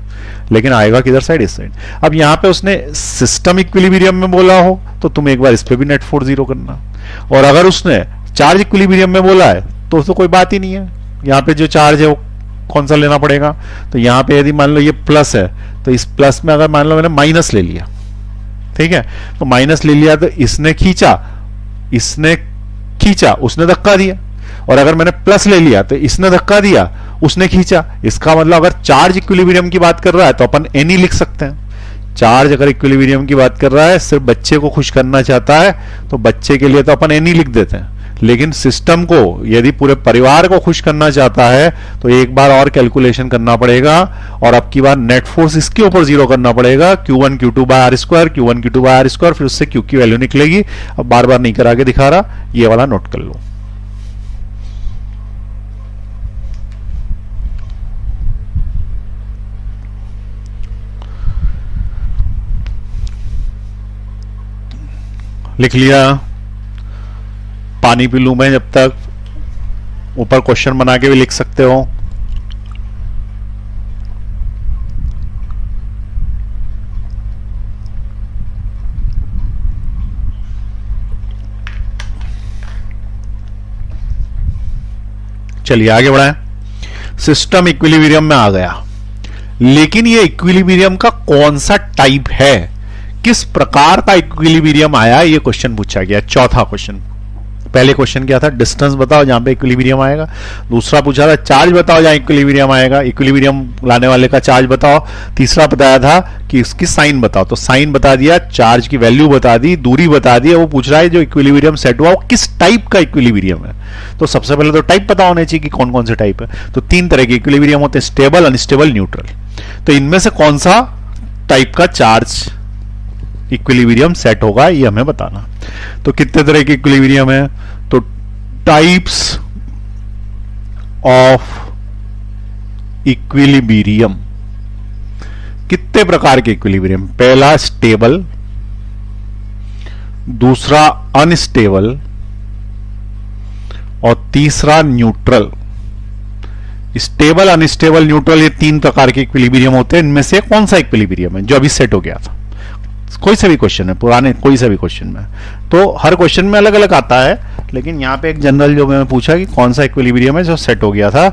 S1: लेकिन आएगा किधर साइड, इस साइड। अब यहां पे उसने सिस्टम इक्विलिब्रियम में बोला हो तो तुम एक बार इस पे भी नेट फोर्स जीरो करना, और अगर उसने चार्ज इक्विलिब्रियम में बोला है तो कोई बात ही नहीं है। यहां पे जो चार्ज है वो कौन सा लेना पड़ेगा, तो यहां पे यदि मान लो ये प्लस है तो इस प्लस में अगर मान लो मैंने माइनस ले लिया, ठीक है, तो माइनस ले लिया तो इसने खींचा, उसने धक्का दिया, और अगर मैंने प्लस ले लिया तो इसने धक्का दिया, उसने खींचा। इसका मतलब अगर चार्ज इक्विलिब्रियम की बात कर रहा है तो अपन एनी लिख सकते हैं। चार्ज अगर इक्विलिब्रियम की बात कर रहा है, सिर्फ बच्चे को खुश करना चाहता है तो बच्चे के लिए तो अपन एनी लिख देते हैं, लेकिन सिस्टम को यदि पूरे परिवार को खुश करना चाहता है तो एक बार और कैलकुलेशन करना पड़ेगा, और अब की बार नेट फोर्स इसके ऊपर जीरो करना पड़ेगा, Q1 Q2 by R square, Q1 Q2 by R square, फिर उससे Q की वैल्यू निकलेगी। अब बार बार नहीं करा के दिखा रहा, ये वाला नोट कर लो। लिख लिया, पानी पी लूं मैं जब तक, ऊपर क्वेश्चन बना के भी लिख सकते हो। चलिए आगे बढ़ाएं। सिस्टम इक्विलिब्रियम में आ गया, लेकिन ये इक्विलिब्रियम का कौन सा टाइप है, किस प्रकार का इक्विलिब्रियम आया, ये क्वेश्चन पूछा गया। चौथा क्वेश्चन, पहले क्वेश्चन क्या था, डिस्टेंस बताओ जहां पे इक्विलिब्रियम आएगा। दूसरा पूछा था चार्ज बताओ जहां इक्विलिब्रियम आएगा, इक्विलिब्रियम लाने वाले का चार्ज बताओ। तीसरा बताया था कि इसकी साइन बताओ, तो साइन बता दिया, चार्ज की वैल्यू बता दी, दूरी बता दी। वो पूछ रहा है जो इक्विलिब्रियम सेट हुआ वो किस टाइप का इक्विलिब्रियम है। तो सबसे पहले तो टाइप पता होने चाहिए कि कौन कौन से टाइप है। तो 3 तरह के इक्विलिब्रियम होते हैं, स्टेबल, अनस्टेबल, न्यूट्रल। तो इनमें से कौन सा टाइप का चार्ज इक्विलिब्रियम सेट होगा ये हमें बताना। तो कितने तरह के इक्विलिब्रियम है, तो टाइप्स ऑफ इक्विलिब्रियम कितने प्रकार के इक्विलिब्रियम? पहला स्टेबल, दूसरा अनस्टेबल और तीसरा न्यूट्रल। स्टेबल, अनस्टेबल, न्यूट्रल, ये 3 प्रकार के इक्विलिब्रियम होते हैं। इनमें से कौन सा इक्विलिब्रियम है जो अभी सेट हो गया था? कोई सा भी क्वेश्चन है, पुराने कोई सा भी क्वेश्चन में, तो हर क्वेश्चन में अलग अलग आता है, लेकिन यहां पे एक जनरल जो मैंने पूछा कि कौन सा इक्विलिब्रियम है जो सेट हो गया था,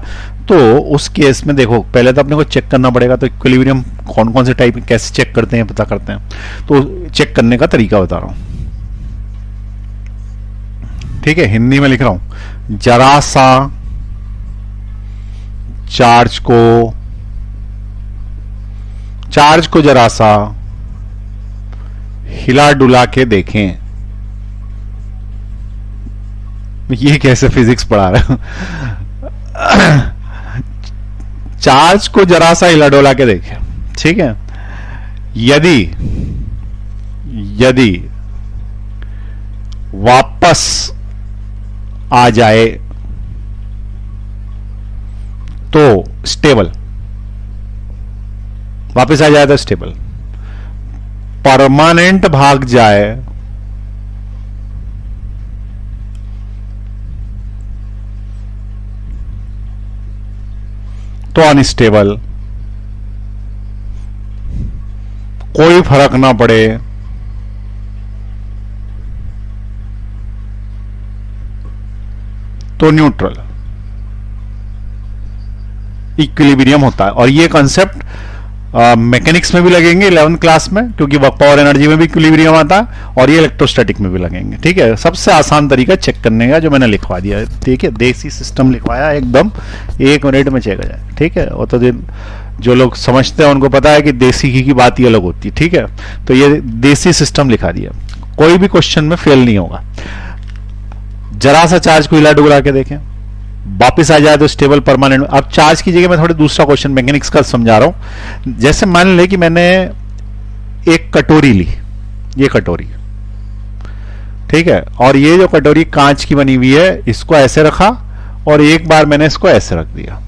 S1: तो उस केस में देखो पहले तो अपने को चेक करना पड़ेगा। तो इक्विलिब्रियम कौन कौन से टाइप कैसे चेक करते हैं, पता करते हैं, तो चेक करने का तरीका बता रहा हूं। ठीक है, हिंदी में लिख रहा हूं। जरा सा चार्ज को जरा सा हिला डुला के देखें। ये कैसे फिजिक्स पढ़ा रहे हो? चार्ज को जरा सा हिला डुला के देखें, ठीक है। यदि वापस आ जाए तो स्टेबल, वापस आ जाए तो स्टेबल, परमानेंट भाग जाए तो अनस्टेबल, कोई फर्क ना पड़े तो न्यूट्रल इक्विलिब्रियम होता है। और ये कॉन्सेप्ट मैकेनिक्स में भी लगेंगे 11th क्लास में, क्योंकि वर्क पावर एनर्जी में भी इक्विलिब्रियम आता है, और ये इलेक्ट्रोस्टैटिक में भी लगेंगे। ठीक है, सबसे आसान तरीका चेक करने का जो मैंने लिखवा दिया है। ठीक है, देसी सिस्टम लिखवाया, एकदम 1 मिनट में चेक हो जाए। ठीक है, और तो जो लोग समझते हैं उनको पता है कि देसी घी की बात ही अलग होती है। ठीक है, तो ये देसी सिस्टम लिखा दिया, कोई भी क्वेश्चन में फेल नहीं होगा। जरा सा चार्ज को हिला डुला के देखें, वापिस आ जाए तो स्टेबल, परमानेंट। अब चार्ज की जगह मैं थोड़ी दूसरा क्वेश्चन मैकेनिक्स का समझा रहा हूं। जैसे मान ले कि मैंने एक कटोरी ली, ये कटोरी, ठीक है, और ये जो कटोरी कांच की बनी हुई है, इसको ऐसे रखा और एक बार मैंने इसको ऐसे रख दिया,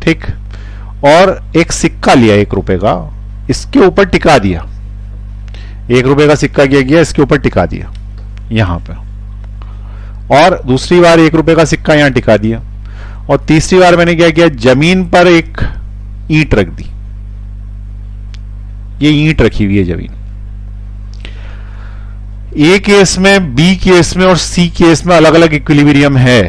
S1: ठीक, और एक सिक्का लिया 1 रुपए का, इसके ऊपर टिका दिया। 1 रुपए का सिक्का किया गया, इसके ऊपर टिका दिया यहां पे, और दूसरी बार 1 रुपए का सिक्का यहां टिका दिया, और तीसरी बार मैंने क्या किया, जमीन पर एक ईंट रख दी। ये ईंट रखी हुई है जमीन। ए केस में, बी केस में और सी केस में अलग अलग इक्विलिब्रियम है।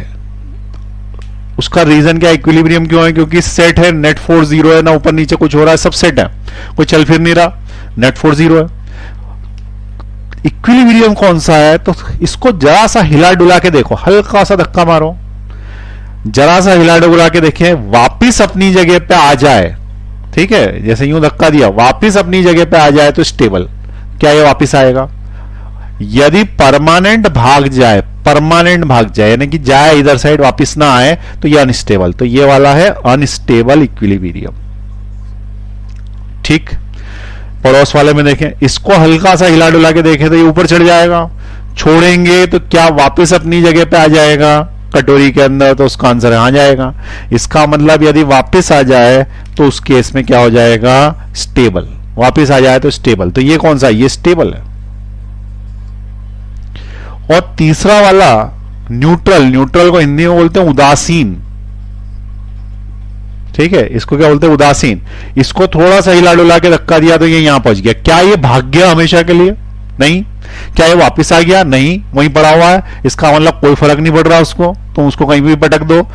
S1: उसका रीजन क्या, इक्विलिब्रियम क्यों है? क्योंकि सेट है, नेट फोर्स 0 है, ना ऊपर नीचे कुछ हो रहा है, सब सेट है, कोई चल फिर नहीं रहा, नेट फोर्स 0 है। इक्विलिब्रियम कौन सा है? तो इसको जरा सा हिला डुला के देखो, हल्का सा धक्का मारो, जरा सा हिला डुला के देखें, वापिस अपनी जगह पे आ जाए। ठीक है, जैसे यूं धक्का दिया, वापिस अपनी जगह पे आ जाए तो स्टेबल। क्या ये वापिस आएगा? यदि परमानेंट भाग जाए, यानी कि जाए इधर साइड, वापिस ना आए, तो ये अनस्टेबल। तो ये वाला है अनस्टेबल इक्विलिब्रियम। ठीक, पड़ोस वाले में देखें, इसको हल्का सा हिला डुला के देखें तो ये ऊपर चढ़ जाएगा, छोड़ेंगे तो क्या वापस अपनी जगह पे आ जाएगा कटोरी के अंदर? तो उसका आंसर आ जाएगा। इसका मतलब यदि वापस आ जाए तो उस केस में क्या हो जाएगा? स्टेबल। वापस आ जाए तो स्टेबल। तो ये कौन सा? ये स्टेबल है। और तीसरा वाला न्यूट्रल, न्यूट्रल को हिंदी में बोलते हैं उदासीन। ठीक है, इसको क्या बोलते हैं? उदासीन। इसको थोड़ा सा हिला डुला के धक्का दिया तो ये यहां पहुंच गया। क्या ये भाग गया हमेशा के लिए? नहीं। क्या ये वापस आ गया? नहीं, वहीं पड़ा हुआ है। इसका मतलब कोई फर्क नहीं पड़ रहा उसको, तो उसको कहीं भी पटक दो।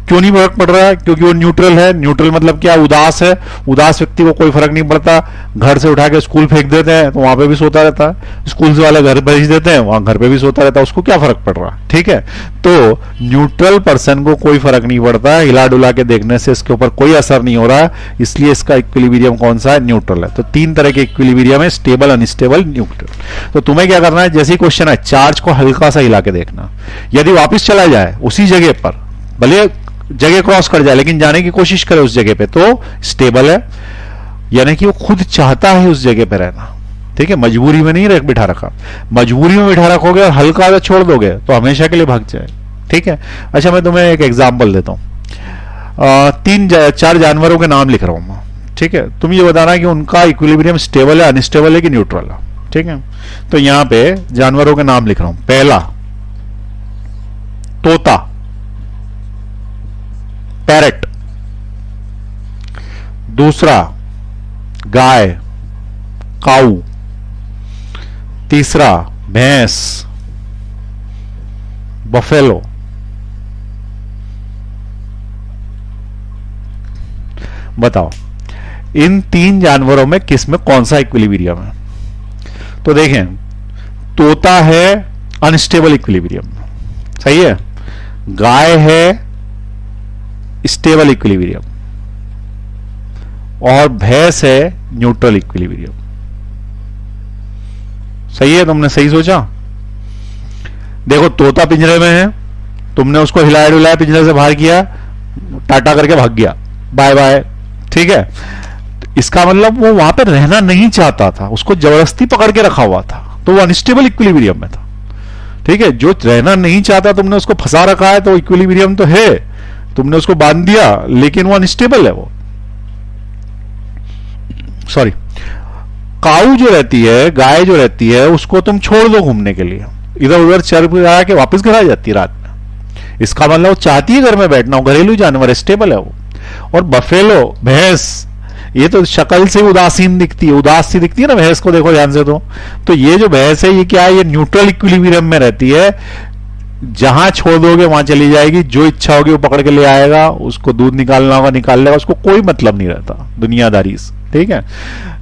S1: क्यों नहीं फर्क पड़ रहा है? क्योंकि वो न्यूट्रल है। न्यूट्रल मतलब क्या? उदास है। उदास व्यक्ति को कोई फर्क नहीं पड़ता। घर से उठा के स्कूल फेंक देते हैं तो वहां पे भी सोता रहता है, स्कूल से वाले घर भेज देते हैं, वहां घर पे भी सोता रहता है, उसको क्या फर्क पड़ रहा? ठीक है, तो न्यूट्रल पर्सन को कोई फर्क नहीं पड़ता, हिला डुला के देखने से इसके ऊपर कोई असर नहीं हो रहा, इसलिए इसका इक्विलिब्रियम कौन सा है? न्यूट्रल है। तो 3 तरह के इक्विलिब्रियम है, स्टेबल, अनस्टेबल, न्यूट्रल। तो तुम्हें क्या करना है? जैसे ही क्वेश्चन है, चार्ज को हल्का सा हिला के देखना, यदि वापिस चला जाए उसी जगह पर, भले जगह क्रॉस कर जाए लेकिन जाने की कोशिश करे उस जगह पे, तो स्टेबल है, यानी कि वो खुद चाहता है उस जगह पे रहना। ठीक है, मजबूरी में नहीं बिठा रखा। मजबूरी में बिठा रखोगे और हल्का सा छोड़ दोगे तो हमेशा के लिए भाग जाए। ठीक है, अच्छा मैं तुम्हें एक एग्जांपल देता हूं। चार जानवरों के नाम लिख रहा हूं मैं, ठीक है। तुम ये बताना कि उनका इक्विलिब्रियम स्टेबल है, अनस्टेबल है कि न्यूट्रल है, ठीक है। तो यहां पे जानवरों के नाम लिख रहा हूं। पहला तोता, पैरट। दूसरा गाय, काऊ। तीसरा भैंस, बफेलो। बताओ इन तीन जानवरों में किस में कौन सा इक्विलिब्रियम है? तो देखें, तोता है अनस्टेबल इक्विलिब्रियम, सही है। गाय है स्टेबल इक्विलिब्रियम और भैंस है न्यूट्रल इक्विलिब्रियम। सही है, तुमने सही सोचा। देखो तोता पिंजरे में है, तुमने उसको हिलाया डुलाया, पिंजरे से बाहर किया, टाटा करके भाग गया, बाय बाय, ठीक है। इसका मतलब वो वहां पर रहना नहीं चाहता था, उसको जबरदस्ती पकड़ के रखा हुआ था, तो वो अनस्टेबल इक्विलिब्रियम में था, ठीक है। जो रहना नहीं चाहता तुमने उसको फंसा रखा है, तो इक्विलिब्रियम तो है, तुमने उसको बांध दिया, लेकिन वो अनस्टेबल है। वो सॉरी, काऊ जो रहती है, गाय जो रहती है, उसको तुम छोड़ दो घूमने के लिए, इधर उधर चल फिर के वापस घर आ जाती है रात में। इसका मतलब वो चाहती है घर में बैठना, घरेलू जानवर, स्टेबल है वो। और बफेलो, भैंस, ये तो शक्ल से उदासीन दिखती है, उदास सी दिखती है ना भैंस को, देखो ध्यान से। तो ये जो भैंस है ये क्या है? ये न्यूट्रल इक्विलिब्रियम में रहती है, जहां छोड़ दोगे वहां चली जाएगी, जो इच्छा होगी वो पकड़ के ले आएगा, उसको दूध निकालना होगा निकाल लेगा, उसको कोई मतलब नहीं रहता दुनियादारी से, ठीक है।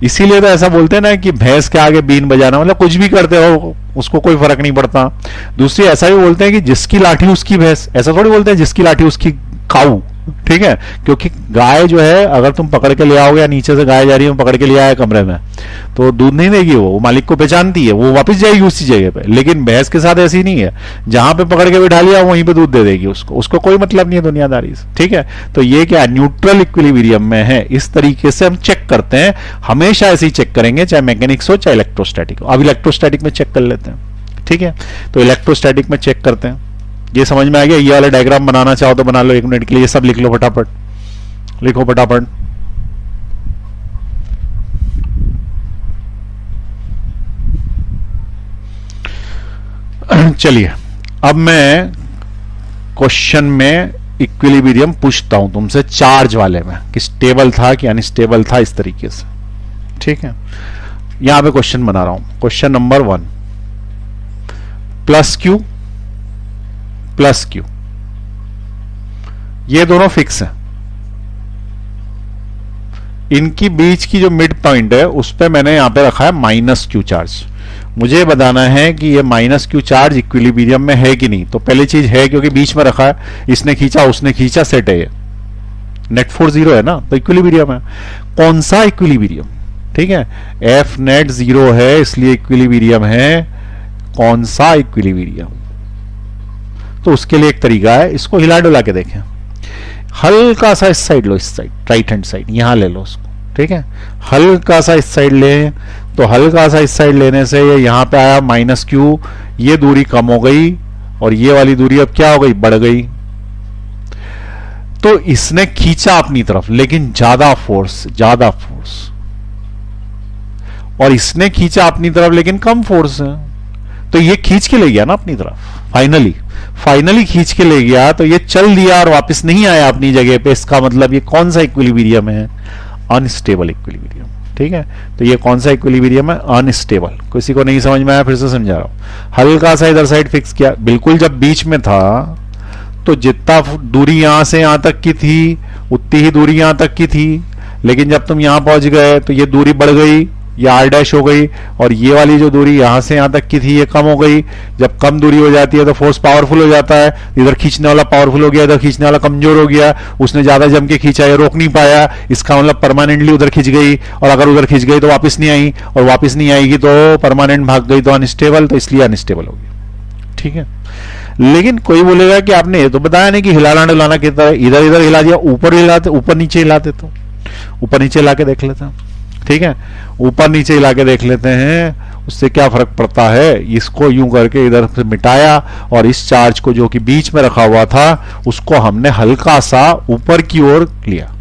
S1: इसीलिए तो ऐसा बोलते हैं ना कि भैंस के आगे बीन बजाना, मतलब कुछ भी करते हो उसको कोई फर्क नहीं पड़ता। दूसरी ऐसा भी बोलते हैं कि जिसकी लाठी उसकी भैंस, ऐसा थोड़ी बोलते हैं जिसकी लाठी उसकी काऊ, ठीक है। क्योंकि गाय जो है, अगर तुम पकड़ के ले आओगे, या नीचे से गाय जा रही है पकड़ के ले आया कमरे में, तो दूध नहीं देगी, वो मालिक को पहचानती है, वो वापस जाएगी उसी जगह पे। लेकिन भैंस के साथ ऐसी नहीं है, जहां पे पकड़ के बिठा लिया वहीं पे दूध दे देगी, उसको कोई मतलब नहीं है दुनियादारी से, ठीक है। तो ये क्या न्यूट्रल इक्विलिब्रियम में है। इस तरीके से हम चेक करते हैं, हमेशा ऐसे ही चेक करेंगे, चाहे मैकेनिक्स हो चाहे इलेक्ट्रोस्टैटिक हो। अब इलेक्ट्रोस्टैटिक में चेक कर लेते हैं, ठीक है। तो इलेक्ट्रोस्टैटिक में चेक करते हैं, ये समझ में आ गया। ये वाला डायग्राम बनाना चाहो तो बना लो, 1 मिनट के लिए। ये सब लिख लो फटाफट, लिखो फटाफट। चलिए अब मैं क्वेश्चन में इक्विलिब्रियम पूछता हूं तुमसे, चार्ज वाले में, कि स्टेबल था कि अनस्टेबल था, इस तरीके से, ठीक है। यहां पे क्वेश्चन बना रहा हूं। Question number 1, plus Q plus Q, ये दोनों फिक्स हैं। इनकी बीच की जो मिड पॉइंट है उस पे मैंने यहां पे रखा है माइनस क्यू चार्ज। मुझे बताना है कि ये माइनस क्यू चार्ज इक्विलिब्रियम में है कि नहीं। तो पहली चीज है, क्योंकि बीच में रखा है, इसने खींचा उसने खींचा, सेट है ये, नेट फोर्स 0 है ना, तो इक्विलिब्रियम है। कौन सा इक्विलिब्रियम, ठीक है। एफ नेट 0 है, इसलिए इक्विलिब्रियम है। कौन सा इक्विलिब्रियम? तो उसके लिए एक तरीका है, इसको हिला डुला के देखें। हल्का सा इस साइड लो, इस साइड, राइट हैंड साइड, यहां ले लो उसको, ठीक है। हल्का सा इस साइड ले, तो हल्का सा इस साइड लेने से ये यहां पे आया माइनस क्यू, ये दूरी कम हो गई और ये वाली दूरी अब क्या हो गई? बढ़ गई। तो इसने खींचा अपनी तरफ, लेकिन ज्यादा फोर्स, और इसने खींचा अपनी तरफ लेकिन कम फोर्स है, तो ये खींच के ले गया ना अपनी तरफ। फाइनली खींच के ले गया, तो ये चल दिया और वापस नहीं आया अपनी जगह पे। इसका मतलब ये कौन सा इक्विलिब्रियम है? अनस्टेबल इक्विलिब्रियम, ठीक है। तो ये कौन सा इक्विलिब्रियम है? अनस्टेबल। किसी को नहीं समझ में आया, फिर से समझा रहा हूं। हल्का सा इधर साइड फिक्स किया, बिल्कुल जब बीच में था तो जितना दूरी यहां से यहां तक की थी उतनी ही दूरी यहां तक की थी, लेकिन जब तुम यहां पहुंच गए तो ये दूरी बढ़ गई, ये आर डैश हो गई, और ये वाली जो दूरी यहां से यहां तक की थी ये कम हो गई। जब कम दूरी हो जाती है तो फोर्स पावरफुल हो जाता है, इधर खींचने वाला पावरफुल हो गया, इधर खींचने वाला कमजोर हो गया, उसने ज्यादा जम के खींचा, ये रोक नहीं पाया, इसका मतलब परमानेंटली उधर खींच गई, और अगर उधर खींच गई तो वापस नहीं आई, और वापस नहीं आएगी तो परमानेंट भाग गई, तो अनस्टेबल, तो इसलिए अनस्टेबल हो गई, ठीक है। लेकिन कोई बोलेगा कि आपने ये तो बताया नहीं कि हिलाना डुलाना किस तरह, इधर इधर हिला दिया, ऊपर हिलाते, ऊपर नीचे हिलाते, तो ऊपर नीचे हिला के देख लेते हैं, ठीक है। ऊपर नीचे हिला के देख लेते हैं। उससे क्या फर्क पड़ता है, इसको यूं करके इधर से मिटाया और इस चार्ज को जो कि बीच में रखा हुआ था उसको हमने हल्का सा ऊपर की ओर लिया,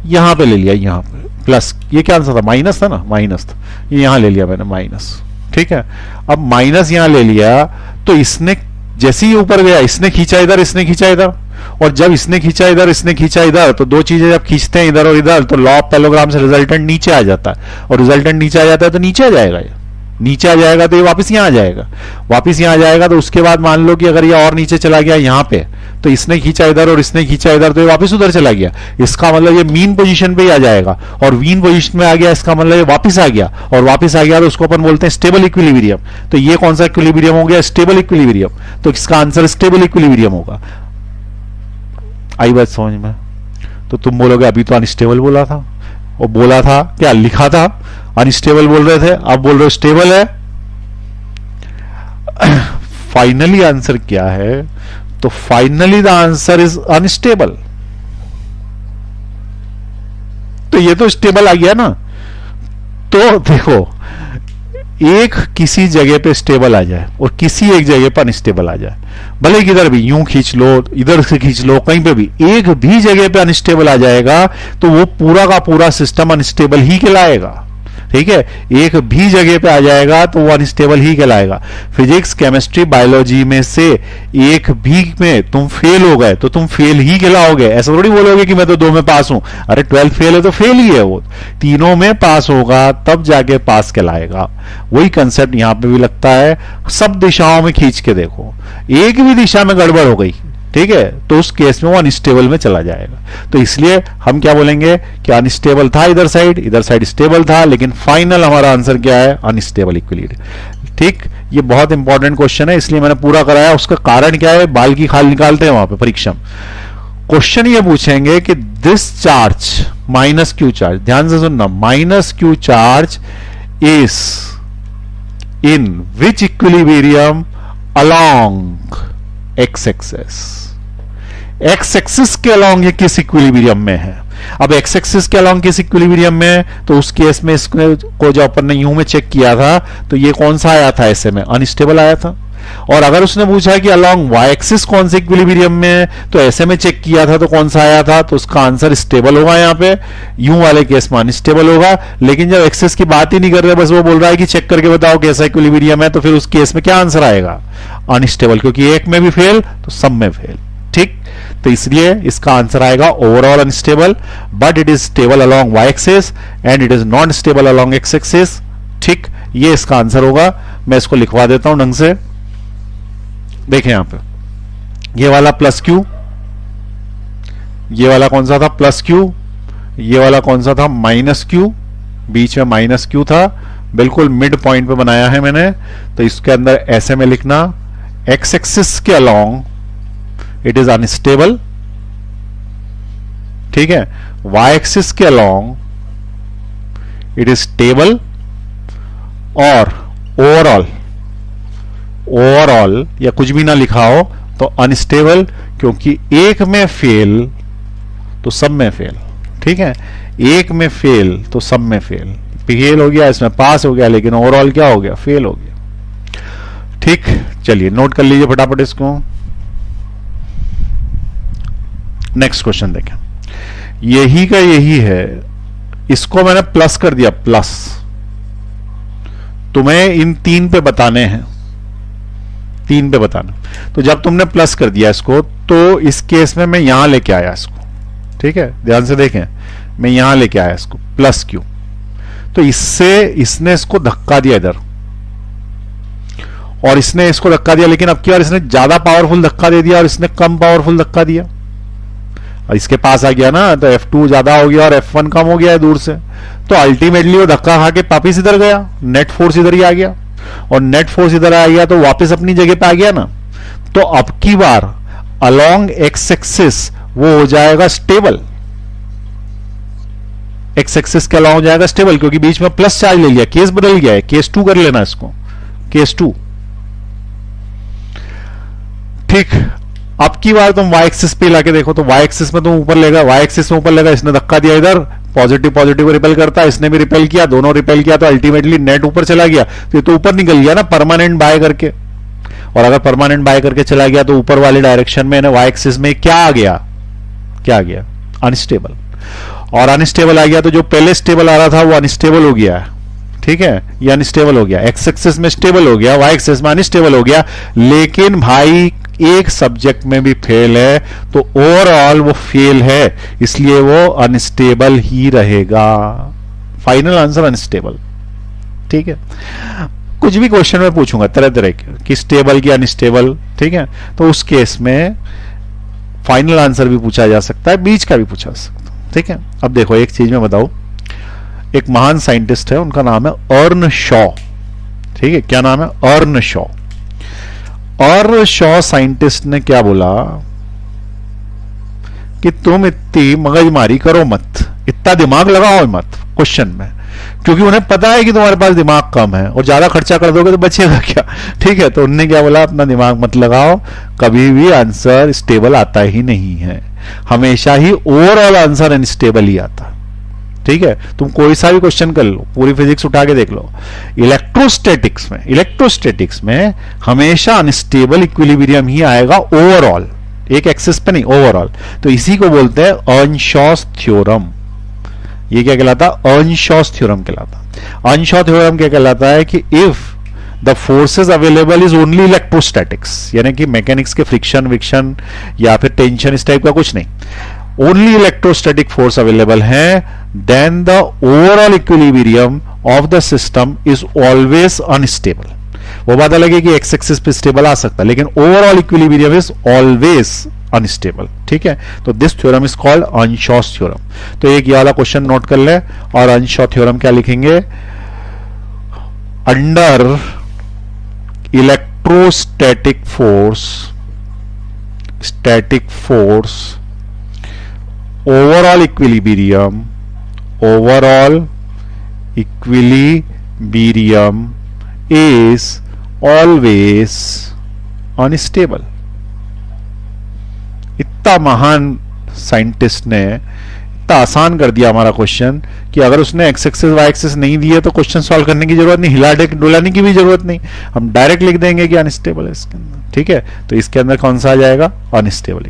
S1: यहां पे ले लिया, यहां पे प्लस, ये क्या आंसर था, माइनस था ना, माइनस था, ये यहां ले लिया मैंने माइनस। ठीक है, अब माइनस यहां ले लिया तो इसने जैसे ही ऊपर गया इसने खींचा इधर, इसने खींचा इधर, और जब इसने खींचा इधर, इसने खींचा इधर, तो दो चीजें जब खींचते हैं इधर और इधर तो लॉ ऑफ पैरेललोग्राम से रिजल्टेंट नीचे आ जाता है, और रिजल्टेंट नीचे आ जाता है तो नीचे आ जाएगा, ये नीचे आ जाएगा तो ये वापस यहां आ जाएगा, वापस यहां आ जाएगा तो उसके बाद मान लो कि अगर ये और नीचे चला गया यहां पे, तो इसने खींचा इधर और इसने खींचा इधर तो ये वापस उधर चला गया, इसका मतलब ये मीन पोजीशन पे ही आ जाएगा, और मीन पोजीशन में आ गया इसका मतलब ये वापस आ गया, और वापस आ गया तो उसको अपन बोलते हैं स्टेबल इक्विलिब्रियम। तो ये कौन सा इक्विलिब्रियम हो गया, स्टेबल इक्विलिब्रियम, तो इसका आंसर स्टेबल इक्विलिब्रियम होगा। आई बात समझ में? तो तुम बोलोगे अभी तो अनस्टेबल बोला था, और बोला था क्या, लिखा था अनस्टेबल बोल रहे थे, अब बोल रहे हो स्टेबल है। फाइनली आंसर क्या है, तो finally the answer is unstable. तो ये तो स्टेबल आ गया ना, तो देखो एक किसी जगह पे स्टेबल आ जाए और किसी एक जगह पर अनस्टेबल आ जाए, भले किधर भी यूं खींच लो, इधर से खींच लो, कहीं पे भी एक भी जगह पे अनस्टेबल आ जाएगा तो वो पूरा का पूरा सिस्टम अनस्टेबल ही कहलाएगा। ठीक है, एक भी जगह पे आ जाएगा तो वो अनस्टेबल ही कहलाएगा। फिजिक्स, केमिस्ट्री, बायोलॉजी में से एक भी में तुम फेल हो गए तो तुम फेल ही कहलाओगे, ऐसा थोड़ी बोलोगे कि मैं तो 2 में पास हूं, अरे 12 फेल है तो फेल ही है, वो तीनों में पास होगा तब जाके पास कहलाएगा। वही कंसेप्ट यहां पे भी लगता है, सब दिशाओं में खींच के देखो, एक भी दिशा में गड़बड़ हो गई, ठीक है, तो उस केस में वो अनस्टेबल में चला जाएगा। तो इसलिए हम क्या बोलेंगे कि अनस्टेबल था इधर साइड स्टेबल था, लेकिन फाइनल हमारा आंसर क्या है, अनस्टेबल इक्विलिब्रियम। ठीक, ये बहुत इंपॉर्टेंट क्वेश्चन है इसलिए मैंने पूरा कराया। उसका कारण क्या है, बाल की खाल निकालते हैं वहां पे परीक्षा में, क्वेश्चन ये पूछेंगे कि this charge minus Q charge, ध्यान से सुनना, minus Q charge is in which equilibrium along X axis, x axis के अलोंग ये किस इक्विलिब्रियम में है। अब एक्स एक्सिस के अलोंग किस इक्विलिब्रियम में है, तो उस केस में इसको जो अपन ने यू में चेक किया था तो ये कौन सा आया था, ऐसे में अनस्टेबल आया था। और अगर उसने पूछा कि अलोंग वाई एक्सिस कौन से इक्विलिब्रियम में है, तो ऐसे में चेक किया था तो कौन सा आया था, तो उसका आंसर स्टेबल होगा। यहाँ पे यू वाले केस में अनस्टेबल होगा, लेकिन जब एक्सिस की बात ही नहीं कर रहे, बस वो बोल रहा है कि चेक करके बताओ कैसा इक्विलिब्रियम है, तो फिर उस केस में क्या आंसर आएगा, अनस्टेबल, क्योंकि एक में भी फेल तो सब में फेल। ठीक, तो इसलिए इसका आंसर आएगा overall unstable, but it is stable along Y axis and it is not stable along X axis. ठीक, ये इसका आंसर होगा। मैं इसको लिखवा देता हूं ढंग से, देखें यहां पे, ये वाला प्लस क्यू, ये वाला कौन सा था प्लस क्यू, ये वाला कौन सा था माइनस क्यू, बीच में माइनस क्यू था, बिल्कुल मिड पॉइंट पे बनाया है मैंने। तो इसके अंदर ऐसे में लिखना, एक्स एक्सिस के अलोंग इट इज अनस्टेबल, ठीक है, वाई एक्सिस के अलोंग इट इज स्टेबल, और ओवरऑल या कुछ भी ना लिखा हो तो अनस्टेबल, क्योंकि एक में फेल तो सब में फेल। ठीक है, एक में फेल तो सब में फेल, फेल हो गया इसमें पास हो गया, लेकिन ओवरऑल क्या हो गया, फेल हो गया। ठीक, चलिए नोट कर लीजिए फटाफट इसको। नेक्स्ट क्वेश्चन देखें, यही का यही है, इसको मैंने प्लस कर दिया, प्लस, तुम्हें इन 3 पे बताने हैं, 3 पे बताना। तो जब तुमने प्लस कर दिया इसको, तो इस केस में मैं यहां लेके आया इसको, ठीक है, ध्यान से देखें, मैं यहां लेके आया इसको प्लस क्यू, तो इससे इसने इसको धक्का दिया इधर, और इसने इसको धक्का दिया, लेकिन अब की बार इसने ज्यादा पावरफुल धक्का दे दिया और इसने कम पावरफुल धक्का दिया, और इसके पास आ गया ना, तो F2 ज्यादा हो गया और F1 कम हो गया है दूर से, तो अल्टीमेटली वो धक्का खा के वापिस इधर गया, नेट फोर्स इधर ही आ गया, और नेट फोर्स इधर आ गया तो वापस अपनी जगह पे आ गया ना। तो अब की बार अलोंग एक्स एक्सिस वो हो जाएगा स्टेबल, एक्स एक्सिस के अलोंग हो जाएगा स्टेबल, क्योंकि बीच में प्लस चार्ज ले लिया, केस बदल गया है, केस 2 कर लेना इसको, केस 2। ठीक, अब की बार तुम वाई एक्सिस पे लाके देखो, तो वाई एक्सिस में तुम ऊपर लेगा, वाई एक्सिस में ऊपर लेगा, इसने धक्का दिया इधर, पॉजिटिव पॉजिटिव रिपेल करता है, इसने भी रिपेल किया, दोनों रिपेल किया, तो अल्टीमेटली नेट ऊपर चला गया, तो ये तो ऊपर निकल गया ना परमानेंट बाय करके। और अगर परमानेंट बाय करके चला गया तो ऊपर वाले डायरेक्शन में वाई एक्सिस में क्या आ गया, क्या आ गया, अनस्टेबल। और अनस्टेबल आ गया तो जो पहले स्टेबल आ रहा था वो अनस्टेबल हो गया, ठीक है, ये अनस्टेबल हो गया, एक्स एक्सिस में स्टेबल हो गया, वाई एक्सिस में अनस्टेबल हो गया। लेकिन भाई एक सब्जेक्ट में भी फेल है तो ओवरऑल वो फेल है, इसलिए वो अनस्टेबल ही रहेगा। फाइनल आंसर अनस्टेबल, ठीक है। कुछ भी क्वेश्चन में पूछूंगा तरह तरह के कि स्टेबल की अनस्टेबल, ठीक है, तो उस केस में फाइनल आंसर भी पूछा जा सकता है, बीच का भी पूछा जा सकता है, ठीक है। अब देखो एक चीज मैं बताऊं, एक महान साइंटिस्ट है, उनका नाम है अर्न शॉ, ठीक है, क्या नाम है, earn Shaw. Earn Shaw scientist ने क्या बोला कि तुम इतनी मगजमारी करो मत, इतना दिमाग लगाओ मत क्वेश्चन में, क्योंकि उन्हें पता है कि तुम्हारे पास दिमाग कम है और ज्यादा खर्चा कर दोगे तो बचेगा क्या, ठीक है। तो उन्होंने क्या बोला, अपना दिमाग मत लगाओ, कभी भी आंसर स्टेबल आता ही नहीं है, हमेशा ही ओवरऑल आंसर अनस्टेबल ही आता, ठीक है। तुम कोई सा भी क्वेश्चन कर लो, पूरी फिजिक्स उठा के देख लो, इलेक्ट्रोस्टैटिक्स में हमेशा अनस्टेबल इक्विलिब्रियम ही आएगा ओवरऑल, एक एक्सिस पे नहीं, ओवरऑल। तो इसी को बोलते हैं अर्नशॉस थ्योरम। ये क्या कहलाता है, अर्नशॉस थ्योरम कहलाता। अर्नशॉस थ्योरम क्या कहलाता है कि if the forces available is only electrostatics, यानी कि मैकेनिक्स के फ्रिक्शन विक्शन या फिर टेंशन इस टाइप का कुछ नहीं, ओनली इलेक्ट्रोस्टैटिक फोर्स अवेलेबल है, then the overall equilibrium of the system is always unstable. वो बात अलग है कि एक्स एक्सिस पे स्टेबल आ सकता है, लेकिन overall equilibrium is always unstable, ठीक है। तो this theorem is called Earnshaw's theorem. तो एक ये वाला क्वेश्चन नोट कर ले, और अर्नशॉ थ्योरम क्या लिखेंगे, under electrostatic force overall equilibrium is always unstable। इतना महान साइंटिस्ट ने इतना आसान कर दिया हमारा क्वेश्चन कि अगर उसने एक्स एक्सिस वाई एक्सिस नहीं दिया तो क्वेश्चन सॉल्व करने की जरूरत नहीं, हिलाने डुलाने की भी जरूरत नहीं, हम डायरेक्ट लिख देंगे कि अनस्टेबल है इसके अंदर, ठीक है। तो इसके अंदर कौन सा आ जाएगा, अनस्टेबल।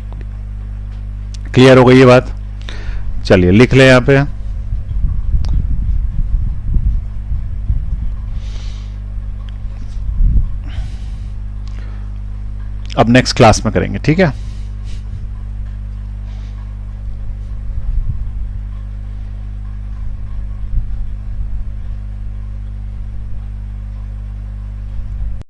S1: क्लियर हो गई ये बात, चलिए लिख ले यहां पे। अब नेक्स्ट क्लास में करेंगे, ठीक है।